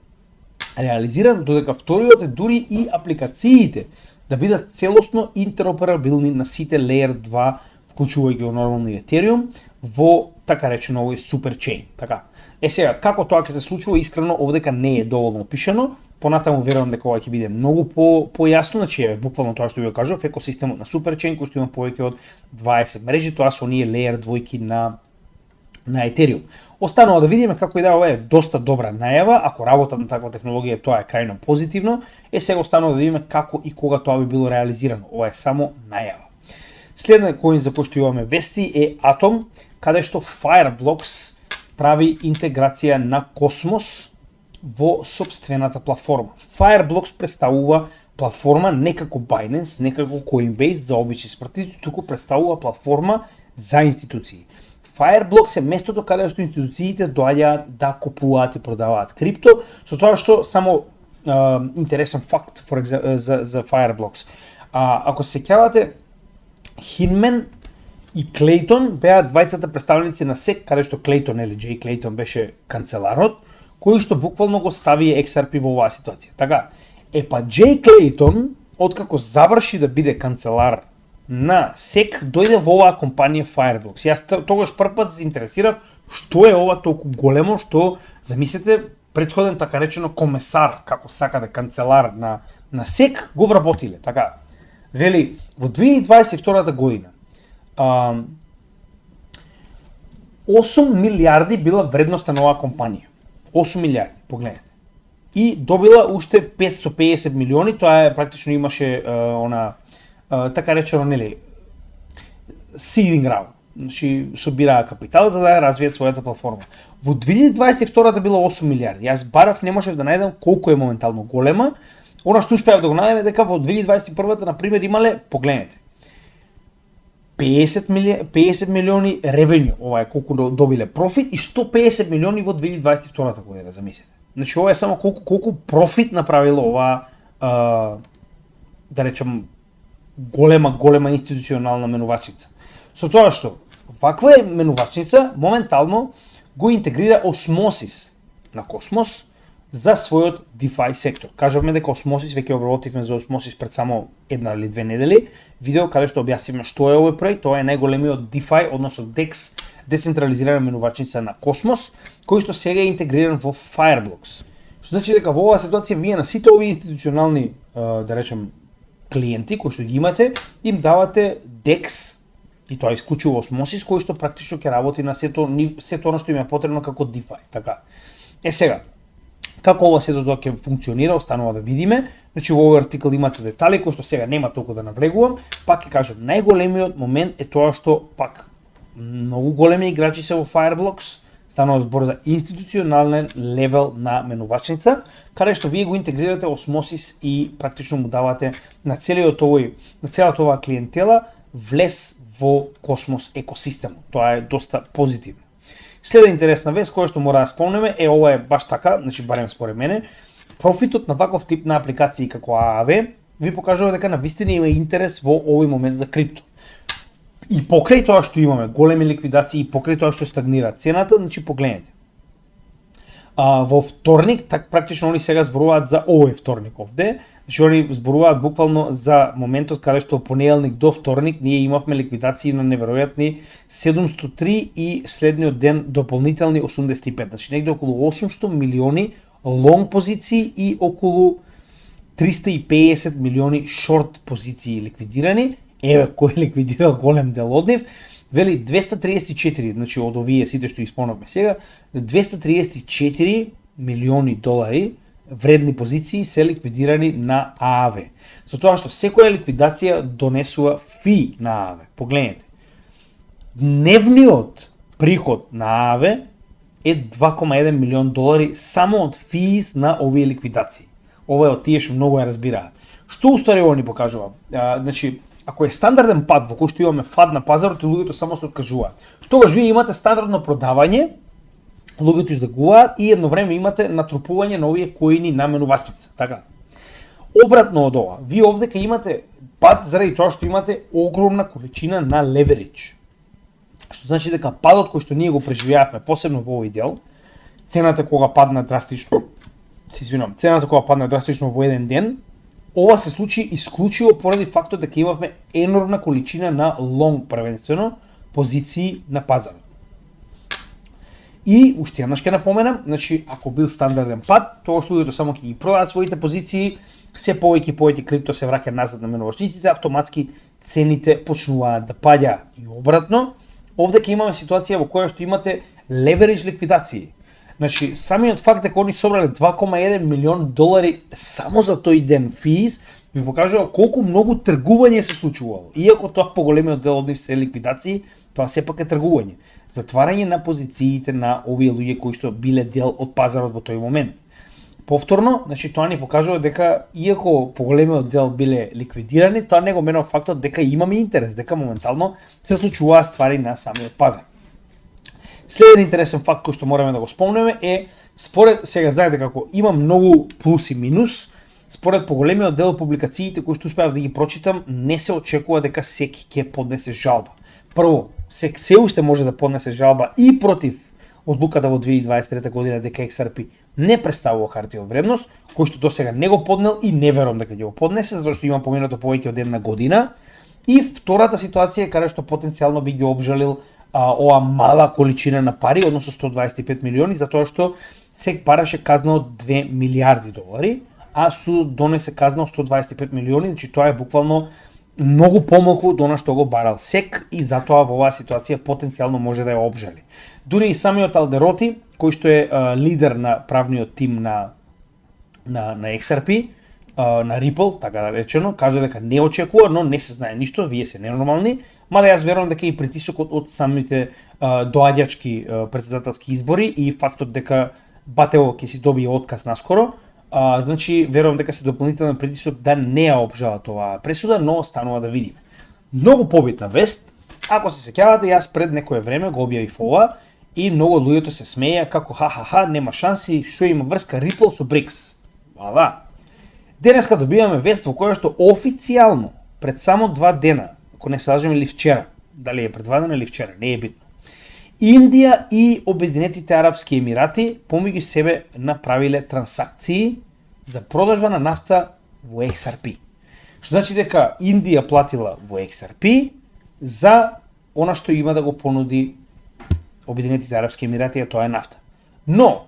реализиран, додека вториот е дури и апликациите да бидат целосно интероперабилни на сите Layer 2, вклучувајќи нормално и Ethereum, во така речено овој суперчейн. Така. Сега, како тоа ќе се случува, искрено овдека не е доволно опишано. Понатаму верувам дека ова ќе биде многу појасно, значи е буквално тоа што ви го кажав, екосистемот на суперчейн кој што има повеќе од 20 мрежи, тоа се оние Layer 2 на Ethereum. Останува да видиме како и да ова е доста добра најава, ако работат на таква технологија тоа е крајно позитивно. Сега останува да видиме како и кога тоа би било реализирано. Ова е само најава. Следниот коин за кој што имаме вести е Atom, каде што Fireblocks прави интеграција на Космос во собствената платформа. Fireblocks представува платформа не како Binance, не како Coinbase за обични спратици, туку представува платформа за институции. Fireblocks е местото каде што институциите доаѓаат да купуваат и продаваат крипто, со тоа што само интересен факт за Fireblocks. Ако се сеќавате, Hinman и Клейтон беа двајцата представници на SEC, каде што Клейтон или Джей Клейтон беше канцеларот, кој што буквално го стави XRP во оваа ситуација. Така, па Джей Клейтон, откако заврши да биде канцелар на SEC, дојде во оваа компанија Fireblocks. Јас тогаш првпат се интересирав што е ова толку големо, што, замислете, претходен така речено комесар, како сакате канцелар на SEC, го вработиле. Така, вели, во 2022 година 8 милиарди била вредноста на оваа компанија. 8 милиарди, погледнете. И добила уште 550 милиони, тоа е практично имаше така речено, нели, seeding round. Значи собираа капитал за да развијат својата платформа. Во 2022 било 8 милиарди. Јас барав, не можев да најдам колку е моментално голема. Она што успеав да го најдам е дека во 2021 на пример имале, погледнете, 50 милиони ревенју, ова е колку добиле профит, и 150 милиони во 2022 година, замислете. Значи ова е само колку профит направило ова, да речем, голема институционална менувачница. Со тоа што ваква менувачница моментално го интегрира Осмосис на Космос за својот DeFi сектор. Кажавме дека Осмосис, веќе обработивме за Осмосис пред само една или две недели, видео каде што објаснивме што е овој проект. Тоа е најголемиот DeFi, односно DEX, децентрализирана менувачница на Космос, кој што сега е интегриран во Fireblocks. Што значи дека во оваа ситуација вие на сите овие институционални, да речем, клиенти кои што ги имате, им давате DEX, и тоа исклучува Осмосис, кој што практично ќе работи на сето она што им е потребно како DeFi. Така. Сега, како ова сето тоа ќе функционира, останува да видиме. Значи во овој артикл имате детали кои што сега нема толку да навлегувам. Пак ќе кажам, најголемиот момент е тоа што пак многу големи играчи се во Fireblocks, станува збор за институционален левел на менувачница, каде што вие го интегрирате Осмосис и практично му давате на целата оваа клиентела влез во Космос екосистемот. Тоа е доста позитивно. Следна интересна вест која што мора да спомнеме е ова е баш така, значи барем според мене, профитот на ваков тип на апликации како ААВ ви покажува дека навистина има интерес во овој момент за крипто. И покрај тоа што имаме големи ликвидации и покрај тоа што стагнира цената, значи погледнете. Во вторник, так практично они сега зборуваат за овој вторник овде, значи они зборуваат буквално за моментот каде што од понеделник до вторник ние имавме ликвидации на неверојатни 703 и следниот ден дополнителни 85, значи негде околу 800 милиони лонг позиции и околу 350 милиони шорт позиции ликвидирани, еве кој ликвидирал голем дел од нив, вели 234, значи од овие сите што испомнавме сега, 234 милиони долари вредни позиции се ликвидирани на ААВ. Со тоа што секоја ликвидација донесува фи на ААВ. Погледнете. Дневниот приход на ААВ е 2,1 милион долари само од физ на овие ликвидации. Ова е од тие што многу ја разбираат. Што уствари ова ни покажува? Значи, ако е стандарден пат во кој што имаме фад на пазарот и луѓето само се откажуваат, тогаш вие имате стандардно продавање, луѓето излегуваат и едно време имате натрупување на овие коини на менувачница. Така. Обратно од ова, вие овде ќе имате пад заради тоа што имате огромна количина на леверидж. Што значи дека падот кој што ние го преживеавме, посебно во овој дел, цената кога падна драстично, цената кога падна драстично во еден ден, ова се случи исклучиво поради фактот дека имавме енормна количина на лонг првенствено позиции на пазарот. И уште еднаш ќе напоменам, значи ако бил стандарден пат, тогаш луѓето само ќе ги продаат своите позиции, се повеќе и повеќе крипто се враќа назад на менувачниците, автоматски цените почнуваат да паѓаат. И обратно, овде ќе имаме ситуација во која што имате леверидж ликвидации. Значи, самиот факт дека они собрале 2,1 милион долари само за тој ден физ, ви покажува колку многу тргување се случувало. Иако тоа поголемиот дел од нив се ликвидации, тоа сепак е тргување. Затварање на позициите на овие луѓе кои што биле дел од пазарот во тој момент. Повторно, значи тоа ни покажува дека иако поголемиот дел биле ликвидирани, тоа не го менува фактот дека имаме интерес, дека моментално се случуваат ствари на самиот пазар. Следен интересен факт кој што мораме да го спомнеме е, според, сега знаете како има многу плюс и минус, според поголемиот дел публикациите кои што успеав да ги прочитам, не се очекува дека секи ќе поднесе жалба. Прво, се уште може да поднесе жалба и против одлуката во 2023 година дека XRP не представува хартија од вредност, кој што досега не го поднел и не верувам дека ќе го поднесе, затоа што има поминато повеќе од една година. И втората ситуација е каде што потенцијално би ги обжалил ова мала количина на пари, односно 125 милиони, затоа што се бараше казна од 2 милиарди долари, а суд донесе казна од 125 милиони, значи тоа е буквално многу помалку од она што го барал СЕК и затоа во оваа ситуација потенцијално може да ја обжали. Дури и самиот Алдероти, кој што е лидер на правниот тим на XRP, на Ripple, така да речено, кажа дека не очекува, но не се знае ништо, вие се ненормални, мада јас верувам дека и притисокот од самите доаѓачки претседателски избори и фактот дека Батево ќе си добие отказ наскоро, значи верувам дека се дополнителен притисок да не ја обжалат оваа пресуда, но останува да видиме. Многу побитна вест, ако се сеќавате, јас пред некое време го објавив ова и многу од луѓето се смеја како ха, нема шанси, што има врска Ripple со BRICS. Да. Денеска добиваме вест во која што официјално пред само 2 дена, ако не се лажем или вчера, дали е пред 2 дена или вчера, не е битно. Индија и Обединетите Арапски Емирати помеѓу себе направиле трансакции за продажба на нафта во XRP. Што значи дека Индија платила во XRP за она што има да го понуди Обединетите Арапски Емирати, а тоа е нафта. Но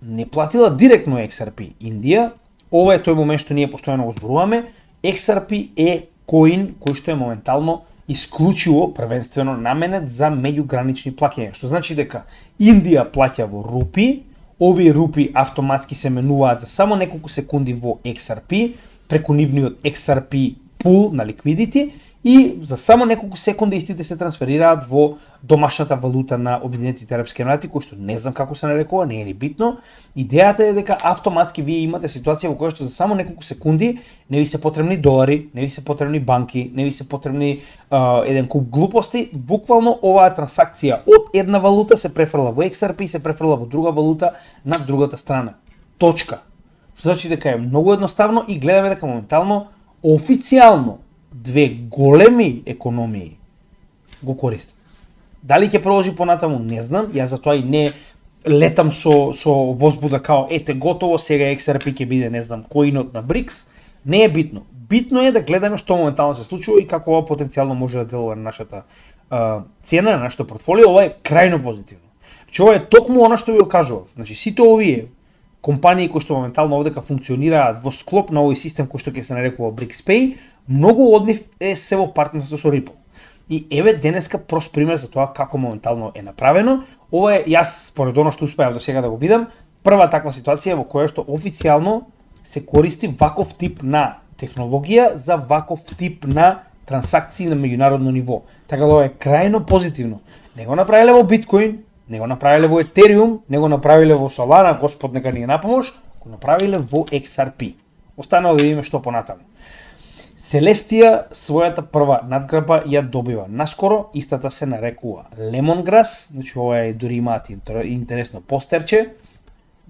не платила директно XRP Индија. Ова е тој момент што ние постојано го зборуваме. XRP е коин кој што е моментално исклучиво првенствено наменет за меѓугранични плаќања, што значи дека Индија плаќа во рупи, овие рупи автоматски се менуваат за само неколку секунди во XRP, преку нивниот XRP пул на ликвидити и за само неколку секунди истите се трансферираат во домашната валута на Обединетите Арапски Емирати, кој што не знам како се нарекува, не е ни битно. Идејата е дека автоматски вие имате ситуација во која што за само неколку секунди не ви се потребни долари, не ви се потребни банки, не ви се потребни еден куп глупости, буквално оваа трансакција од една валута се префрла во XRP и се префрла во друга валута на другата страна. Точка. Што значи дека е многу едноставно и гледаме дека моментално официјално две големи економии го користат. Дали ќе продолжи понатаму, не знам, јас затоа и не летам со возбуда као ете готово, сега XRP ќе биде не знам коинот на BRICS, не е битно. Битно е да гледаме што моментално се случува и како ова потенцијално може да делува на нашата цена, на нашето портфолио. Ова е крајно позитивно. Значи ова е токму она што ви го кажував. Значи сите овие компании кои што моментално овдека функционираат во склоп на овој систем кој што ќе се нарекува BRICS-Pay, многу од нив се во партнерство со Ripple. И еве денеска прост пример за тоа како моментално е направено. Ова е, јас според оно што успеав до сега да го видам, прва таква ситуација во која што официјално се користи ваков тип на технологија за ваков тип на трансакции на меѓународно ниво. Така да ова е крајно позитивно. Не го направиле во Биткоин, не го направиле во Ethereum, не го направиле во Solana, Господ нека ни е напомош, го направиле во XRP. Останало да видиме што понатаму. Celestia својата прва надграба ја добива наскоро, истата се нарекува Lemongrass, значи ова е дури имаат интересно постерче.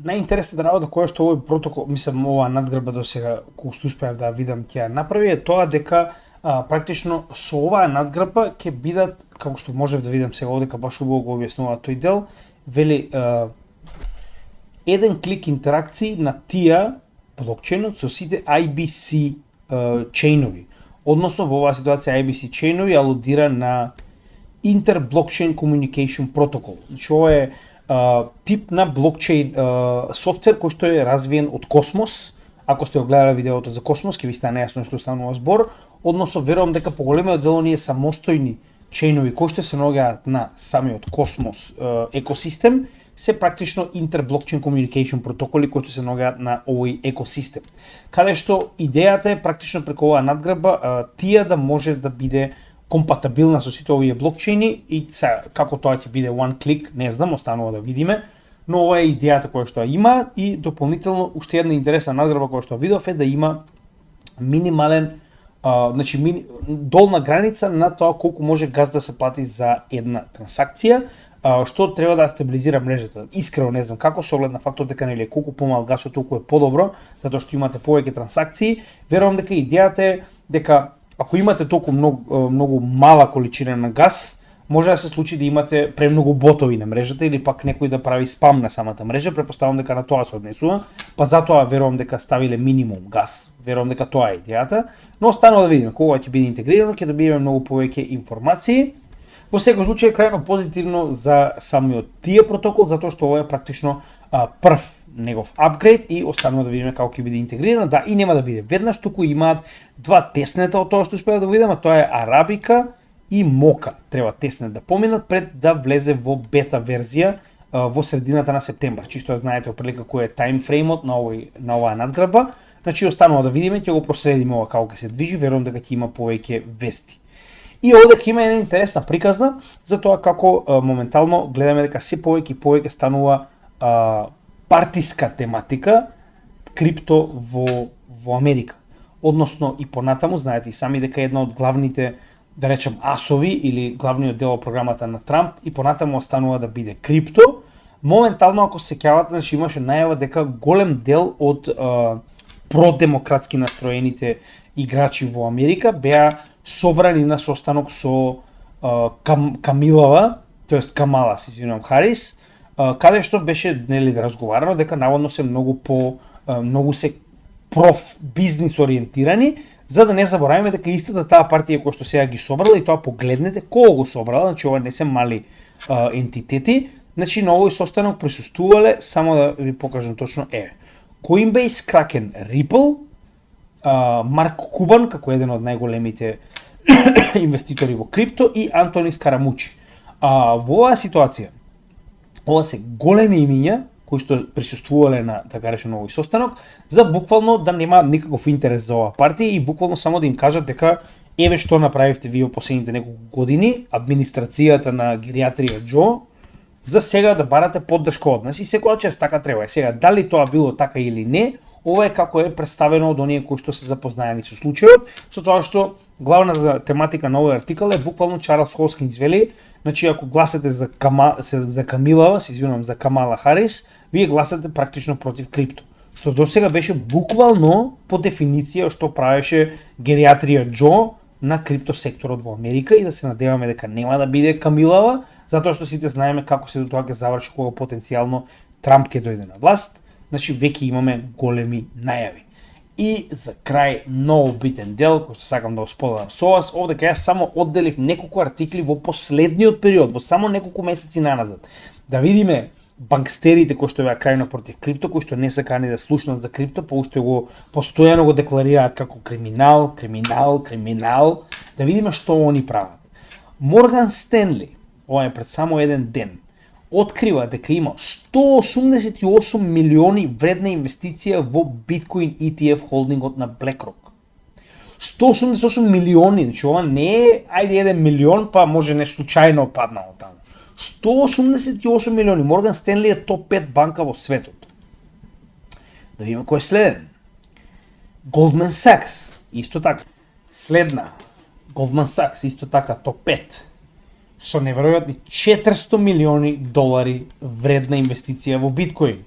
Најинтересната работа која што овој протокол, мислам оваа надграба до сега, кој што успеав да видам ќе ја направи, е тоа дека практично со оваа надграба ќе бидат, како што можев да видам сега овдека баш убаво го објаснува тој дел, вели еден клик интеракции на тие блокчейнот со сите IBC чейнови. Односно во оваа ситуација IBC чейнови алудира на Inter-Blockchain Communication Protocol. Значи ова е тип на блокчейн софтвер кој што е развиен од Космос. Ако сте огледале видеото за Космос, ќе ви стане јасно што станува збор. Односно верувам дека поголемиот дел оние самостојни чейнови кои што се наоѓаат на самиот Космос екосистем се практично Inter-Blockchain Communication протоколи кои што се наоѓаат на овој екосистем. Каде што идејата е практично преку оваа надграба тие да може да биде компатабилна со сите овие блокчейни и сега како тоа ќе биде one click, не знам, останува да видиме, но ова е идејата која што има и дополнително уште една интересна надграба која што видов е да има минимален долна граница на тоа колку може газ да се плати за една трансакција, што треба да стабилизира мрежата. Искрено не знам како, со оглед на фактот дека нели колку помал гасот толку е подобро, затоа што имате повеќе трансакции. Верувам дека идејата е дека ако имате толку многу мала количина на газ, може да се случи да имате премногу ботови на мрежата или пак некој да прави спам на самата мрежа, претпоставувам дека на тоа се однесува, па затоа верувам дека ставиле минимум газ. Верувам дека тоа е идејата, но останува да видиме кога ќе биде интегрирано, ќе добиеме многу повеќе информации. Во секој случај е крајно позитивно за самиот тие протокол, затоа што ова е практично прв негов апгрейд и останува да видиме како ќе биде интегрирано. Да, и нема да биде веднаш, туку имаат два теснета од тоа што успеа да видиме, тоа е Арабика и Мока. Треба теснет да поминат пред да влезе во бета верзија во средината на септември. Чисто да знаете оприлика кој е таймфреймот на оваа надграба. Значи останува да видиме, ќе го проследиме ова како ќе се движи, верувам дека ќе има повеќе вести. И овде ќе има една интересна приказна за тоа како моментално гледаме дека се повеќе и повеќе станува партиска тематика крипто во Америка. Односно и понатаму знаете и сами дека една од главните, да речем, асови или главниот дел од програмата на Трамп и понатаму останува да биде крипто. Моментално ако се сеќавате, значи имаше најава дека голем дел од продемократски настроените играчи во Америка беа собрани на состанок со Камилава, тоест Камала, се извинувам, Харис, каде што беше нели разговарано дека наводно се многу се бизнис ориентирани, за да не забораваме дека истата таа партија која што сега ги собрала и тоа погледнете кого го собрала, значи ова не се мали ентитети, значи на овој состанок присуствувале, само да ви покажам точно, Coinbase, Kraken, Ripple, Марк Кубан како еден од најголемите инвеститори во крипто и Антони Скарамучи. Во оваа ситуација, ова се големи имиња кои што присуствувале на така речено овој состанок, за буквално да нема никаков интерес за оваа партија и буквално само да им кажат дека еве што направивте вие во последните неколку години, администрацијата на гериатрија Џо, за сега да барате поддршка од нас и секоја чест така треба. Сега дали тоа било така или не, ова е како е представено од оние кои што се запознаени со случајот, со тоа што главната тематика на овој артикал е буквално Чарлс Хоскинс вели, значи ако гласате за Камилава, се извинувам, за Камала Харис, вие гласате практично против крипто. Што до сега беше буквално по дефиниција што правеше гериатрија Џо на крипто секторот во Америка и да се надеваме дека нема да биде Камилава, затоа што сите знаеме како се до тоа ќе заврши кога потенцијално Трамп ќе дојде на власт. Значи веќе имаме големи најави. И за крај многу битен дел кој што сакам да го споделам со вас, овде кај јас само одделив неколку артикли во последниот период, во само неколку месеци наназад. Да видиме банкстерите кои што беа крајно против крипто, кои што не се кани да слушнат за крипто, па уште го постојано го декларираат како криминал, да видиме што они прават. Морган Стенли, ова е пред само еден ден, открива дека има 188 милиони вредна инвестиција во биткоин ETF холдингот на BlackRock. 188 милиони, значи ова не е ајде 1 милион, па може нешто случајно паднало таму. 188 милиони. Морган Стенли е топ 5 банка во светот. Да видиме кој е следен. Goldman Sachs, исто така. Следна. Goldman Sachs, исто така, топ 5. Со неверојатни 400 милиони долари вредна инвестиција во биткоин.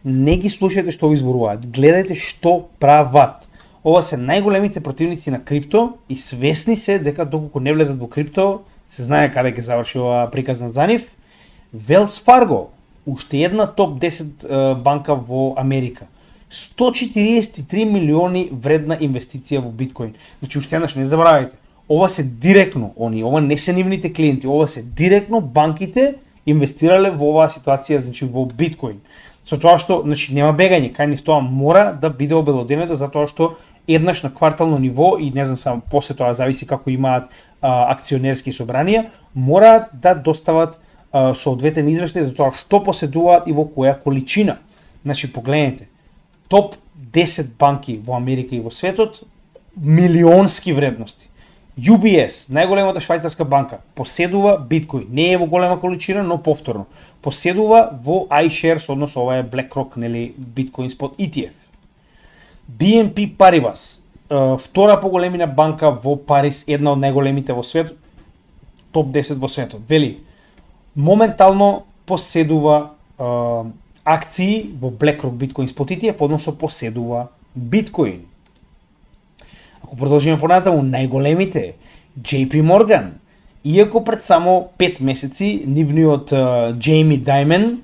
Не ги слушајте што ви зборуваат, гледајте што прават. Ова се најголемите противници на крипто и свесни се дека доколку не влезат во крипто, се знае каде ќе заврши ова приказна за нив. Wells Fargo, уште една топ 10 банка во Америка. 143 милиони вредна инвестиција во биткоин. Значи уште еднаш не забравајте. Ова се директно ова не се нивните клиенти, ова се директно банките инвестирале во оваа ситуација, значи во биткоин. Со тоа што, значи нема бегање, кај нив тоа мора да биде обелоденето затоа што еднаш на квартално ниво и не знам само после тоа зависи како имаат акционерски собранија, мора да достават соодветен извештај за тоа што поседуваат и во која количина. Значи погледнете, топ 10 банки во Америка и во светот, милионски вредности. UBS, најголемата швајцарска банка, поседува биткоин. Не е во голема количина, но повторно. Поседува во iShares, односно ова е BlackRock, нели, биткоин спот ETF. BNP Paribas, втора по големина банка во Париз, една од најголемите во светот, топ 10 во светот. Вели, моментално поседува акции во BlackRock биткоин спот ETF, односно поседува биткоин. Ако продолжиме понатаму, најголемите, JP Morgan, иако пред само 5 месеци нивниот Джейми Даймен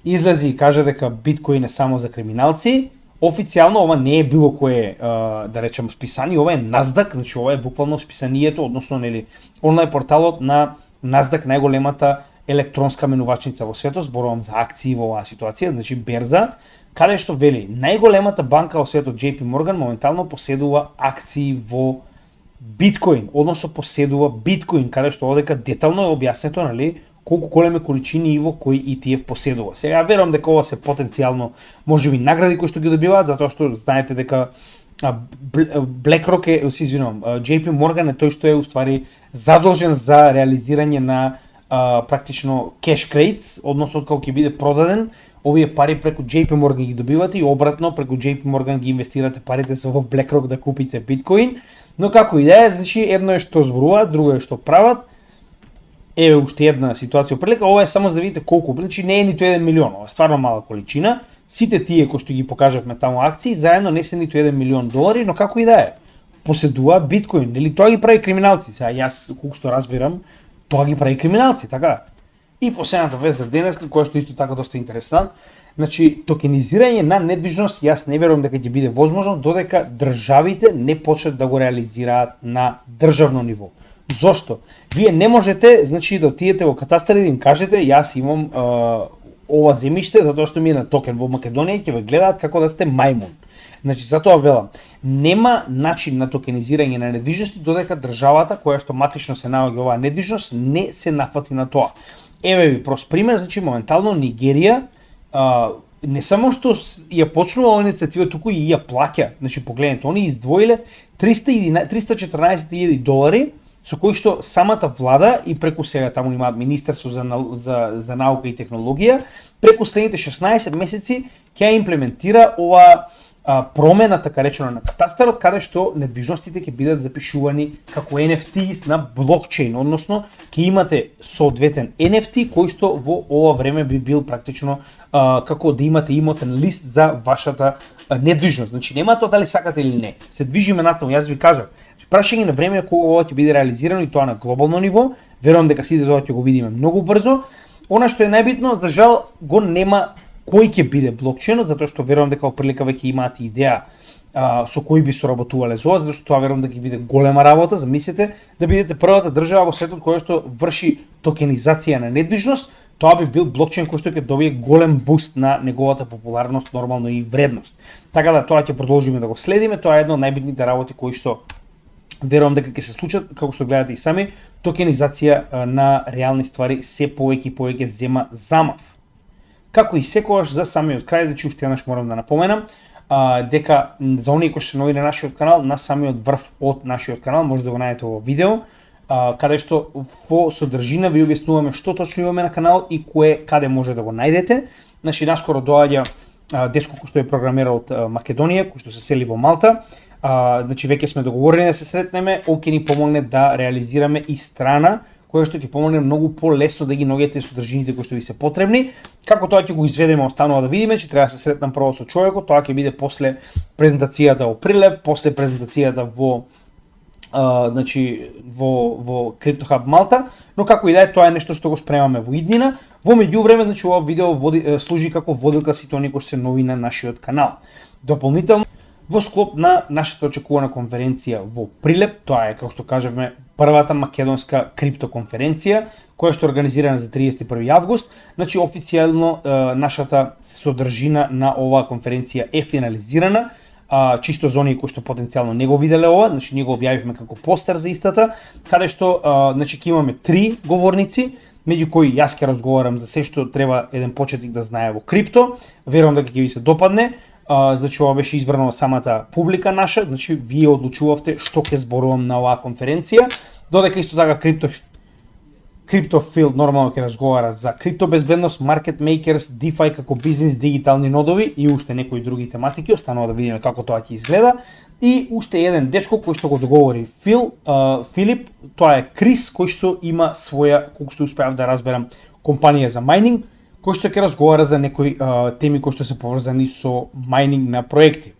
излези и кажа дека биткоин е само за криминалци, официјално ова не е било кое, да речем, списание, ова е NASDAQ, значи ова е буквално списанието, односно нели онлайн порталот на NASDAQ, најголемата електронска менувачница во светот, зборувам за акции во оваа ситуација, значи берза, каде што вели најголемата банка во светот JP Morgan моментално поседува акции во биткоин, односно поседува биткоин, каде што одека детално е објаснето, нели, колку големи количини и во кој ETF поседува. Сега верувам дека ова се потенцијално можеби награди кои што ги добиваат, затоа што знаете дека BlackRock е, се извинувам, JP Morgan е тој што е уствари задолжен за реализирање на практично cash credits, односно кога ќе биде продаден, овие пари преку JP Morgan ги добивате и обратно преку JP Morgan ги инвестирате парите се во BlackRock да купите биткоин. Но како и да е, значи едно е што зборуваат, друго е што прават. Еве уште една ситуација прилика, ова е само за да видите колку, значи не е ниту 1 милион, ова е стварно мала количина. Сите тие кои што ги покажавме таму акции заедно не се ниту 1 милион долари, но како и да е, поседуваат биткоин, нели тоа ги прави криминалци. Сега јас колку што разбирам, тоа ги прави криминалци, така. И последната вест за денеска, која што исто така доста интересна, значи токенизирање на недвижност, јас не верувам дека ќе биде возможно додека државите не почнат да го реализираат на државно ниво. Зошто? Вие не можете, значи, да отидете во катастар и да им кажете јас имам ова земјиште затоа што ми е на токен во Македонија, ќе ве гледаат како да сте мајмун. Значи, затоа велам, нема начин на токенизирање на недвижности додека државата која што матично се наоѓа оваа недвижност не се нафати на тоа. Еве ви прост пример, значи моментално Нигерија не само што ја почнува оваа иницијатива, туку и ја плаќа. Значи погледнете, они издвоиле 314.000 долари со кои што самата влада и преку сега таму имаат Министерство за наука и технологија, преку следните 16 месеци ќе имплементира ова промена, така речено, на катастарот, каде што недвижностите ќе бидат запишувани како NFTs на блокчейн, односно ќе имате соодветен NFT кој што во ова време би бил практично како да имате имотен лист за вашата недвижност. Значи нема тоа дали сакате или не. Се движиме натаму, јас ви кажав. Прашање на време кога ова ќе биде реализирано и тоа на глобално ниво. Верувам дека сите тоа ќе го видиме многу брзо. Она што е најбитно, за жал го нема кој ќе биде блокчейнот, затоа што верувам дека оприлика веќе имаат идеја со кои би соработувале за ова, затоа што тоа верувам дека ќе биде голема работа. Замислете да бидете првата држава во светот која што врши токенизација на недвижност, тоа би бил блокчейн кој што ќе добие голем буст на неговата популарност, нормално и вредност. Така да тоа ќе продолжиме да го следиме, тоа е една од најбитните работи кои што верувам дека ќе се случат, како што гледате и сами, токенизација на реални ствари се повеќе и повеќе зема замав. Како и секогаш за самиот крај, значи уште еднаш морам да напоменам, дека за оние кои се нови на нашиот канал, на самиот врв од нашиот канал може да го најдете во видео, каде што во содржина ви објаснуваме што точно имаме на канал и каде може да го најдете. Значи наскоро доаѓа дечко кој што е програмер од Македонија, кој што се сели во Малта. Значи веќе сме договорени да се сретнеме, он ќе ни помогне да реализираме и страна која што ќе помогне многу полесно да ги наоѓате содржините кои што ви се потребни. Како тоа ќе го изведеме останува да видиме, че треба да се сретнам прво со човекот, тоа ќе биде после презентацијата во Прилеп, после презентацијата во значи во Crypto Hub Малта, но како и да е, тоа е нешто што го спремаме во иднина. Во меѓувреме, значи ова видео служи како водилка сите оние кои се нови на нашиот канал. Дополнително во склоп на нашата очекувана конференција во Прилеп, тоа е, како што кажавме, првата македонска криптоконференција, која што е организирана за 31 август, значи официјално нашата содржина на оваа конференција е финализирана, чисто за оние кои што потенцијално не го виделе ова, значи ние го објавивме како постер за истата, каде што значи ќе имаме 3 говорници, меѓу кои јас ќе разговарам за се што треба еден почетник да знае во крипто. Верувам дека ќе ви се допадне. Значи ова беше избрано од самата публика наша, значи вие одлучувавте што ќе зборувам на оваа конференција, додека исто така CryptoField нормално ќе разговара за криптобезбедност, market makers, DeFi како бизнис, дигитални нодови и уште некои други тематики, останува да видиме како тоа ќе изгледа. И уште еден дечко кој што го договори Филип, тоа е Крис, кој што има своја, колку што успеав да разберам, компанија за майнинг, кој што ќе разговара за некои теми кои што се поврзани со майнинг на проекти.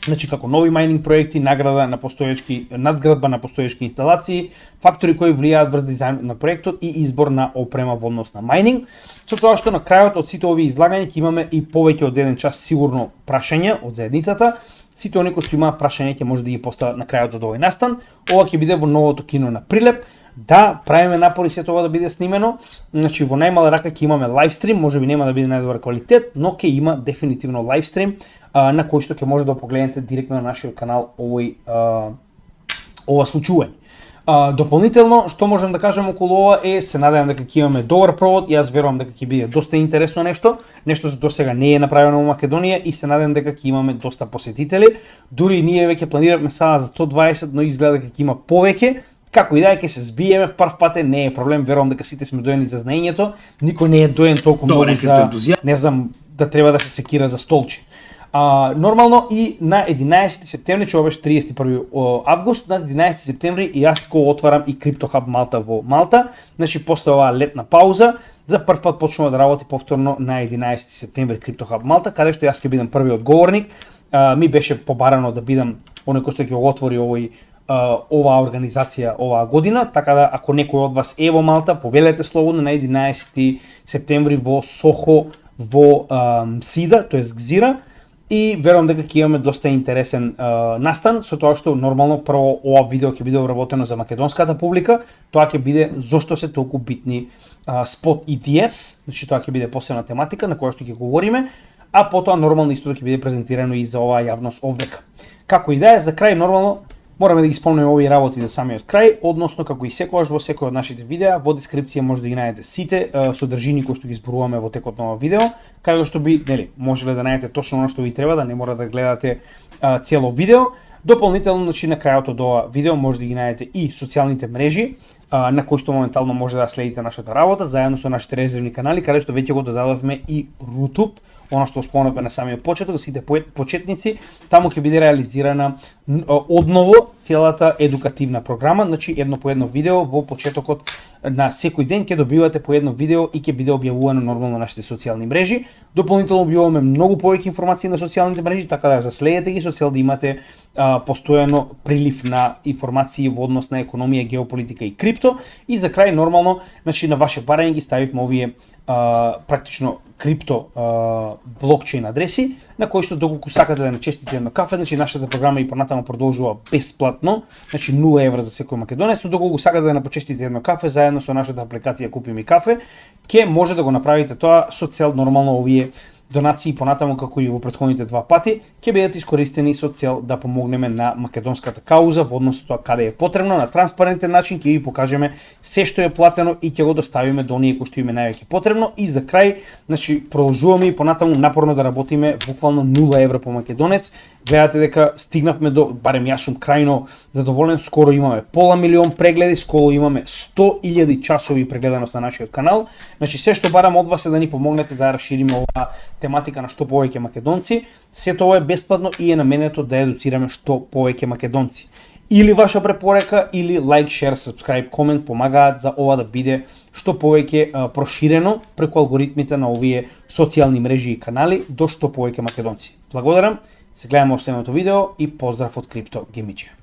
Значи како нови майнинг проекти, надградба на постоечки инсталации, фактори кои влијаат врз дизајн на проектот и избор на опрема во однос на майнинг. Со тоа што на крајот од сите овие излагања ќе имаме и повеќе од еден час сигурно прашања од заедницата. Сите оние кои што имаат прашања ќе може да ги постават на крајот од овој настан. Ова ќе биде во новото кино на Прилеп. Да, правиме напори се тоа да биде снимено. Значи во најмала рака ќе имаме лайвстрим, можеби нема да биде најдобар квалитет, но ќе има дефинитивно лайвстрим на кој што ќе може да погледнете директно на нашиот канал ова случување. Дополнително, што можам да кажам околу ова е, се надевам дека ќе имаме добар провод, јас верувам дека ќе биде доста интересно нешто што до сега не е направено во Македонија и се надевам дека ќе имаме доста посетители. Дури ние веќе планираме сега за 120, но изгледа дека ќе има повеќе. Како и да е, ќе се збиеме, прв пат не е проблем, верувам дека сите сме доени за знаењето, никој не е доен толку многу за, не знам, да треба да се секира за столче. Нормално и на 11 септември, че ова беше 31 август, на 11 септември и јас го отварам и Crypto Hub Малта во Малта, значи после оваа летна пауза, за прв пат почнува да работи повторно на 11 септември Crypto Hub Малта, каде што јас ќе бидам првиот говорник. Ми беше побарано да бидам оној кој што ќе го отвори оваа организација оваа година, така да ако некој од вас е во Малта, повелете слободно на 11 септември во Сохо во Сида, тоест Гзира, и верувам дека ќе имаме доста интересен настан, со тоа што нормално прво ова видео ќе биде обработено за македонската публика, тоа ќе биде зошто се толку битни спот ETFs, значи тоа ќе биде посебна тематика на која што ќе говориме, а потоа нормално исто ќе биде презентирано и за оваа јавност овдека. Како и да е, за крај нормално мораме да ги спомнеме овие работи за самиот крај, односно како и секогаш во секој од нашите видеа, во дескрипција може да ги најдете сите содржини кои што ги зборуваме во текот на ова видео, како што би, можеле да најдете точно оно што ви треба, да не мора да гледате цело видео. Дополнително, значи на крајот од ова видео може да ги најдете и социјалните мрежи на кои што моментално може да следите нашата работа, заедно со нашите резервни канали, каде што веќе го додадовме и Rutube, оно што спомнавме на самиот почеток, сите почетници, таму ќе биде реализирана одново целата едукативна програма, значи едно по едно видео во почетокот на секој ден ќе добивате по едно видео и ќе биде објавувано нормално на нашите социјални мрежи. Дополнително објавуваме многу повеќе информации на социјалните мрежи, така да заследете ги со цел да имате постојано прилив на информации во однос на економија, геополитика и крипто. И за крај нормално, значи на ваше барање ги ставивме овие практично крипто блокчейн адреси, на кој што доколку сакате да начестите едно кафе, значи нашата програма и понатаму продолжува бесплатно, значи 0 евра за секој македонец, но доколку сакате да напочестите едно кафе заедно со нашата апликација Купи ми кафе, ќе може да го направите тоа со цел нормално овие донации понатаму како и во претходните два пати ќе бидат искористени со цел да помогнеме на македонската кауза во однос тоа каде е потребно, на транспарентен начин ќе ви покажеме се што е платено и ќе го доставиме до оние кои што им е највеќе потребно. И за крај, значи продолжуваме и понатаму напорно да работиме, буквално 0 евра по македонец. Гледате дека стигнавме до, барем јас сум крајно задоволен, скоро имаме пола милион прегледи, скоро имаме 100.000 часови прегледаност на нашиот канал. Значи се што барам од вас е да ни помогнете да расшириме оваа тематика на што повеќе македонци. Сето ова е бесплатно и е наменето да едуцираме што повеќе македонци. Или ваша препорека, или лайк, шер, сабскрайб, комент помагаат за ова да биде што повеќе проширено преку алгоритмите на овие социјални мрежи и канали до што повеќе македонци. Благодарам, се гледаме во следното видео и поздрав од Крипто Гемиџија.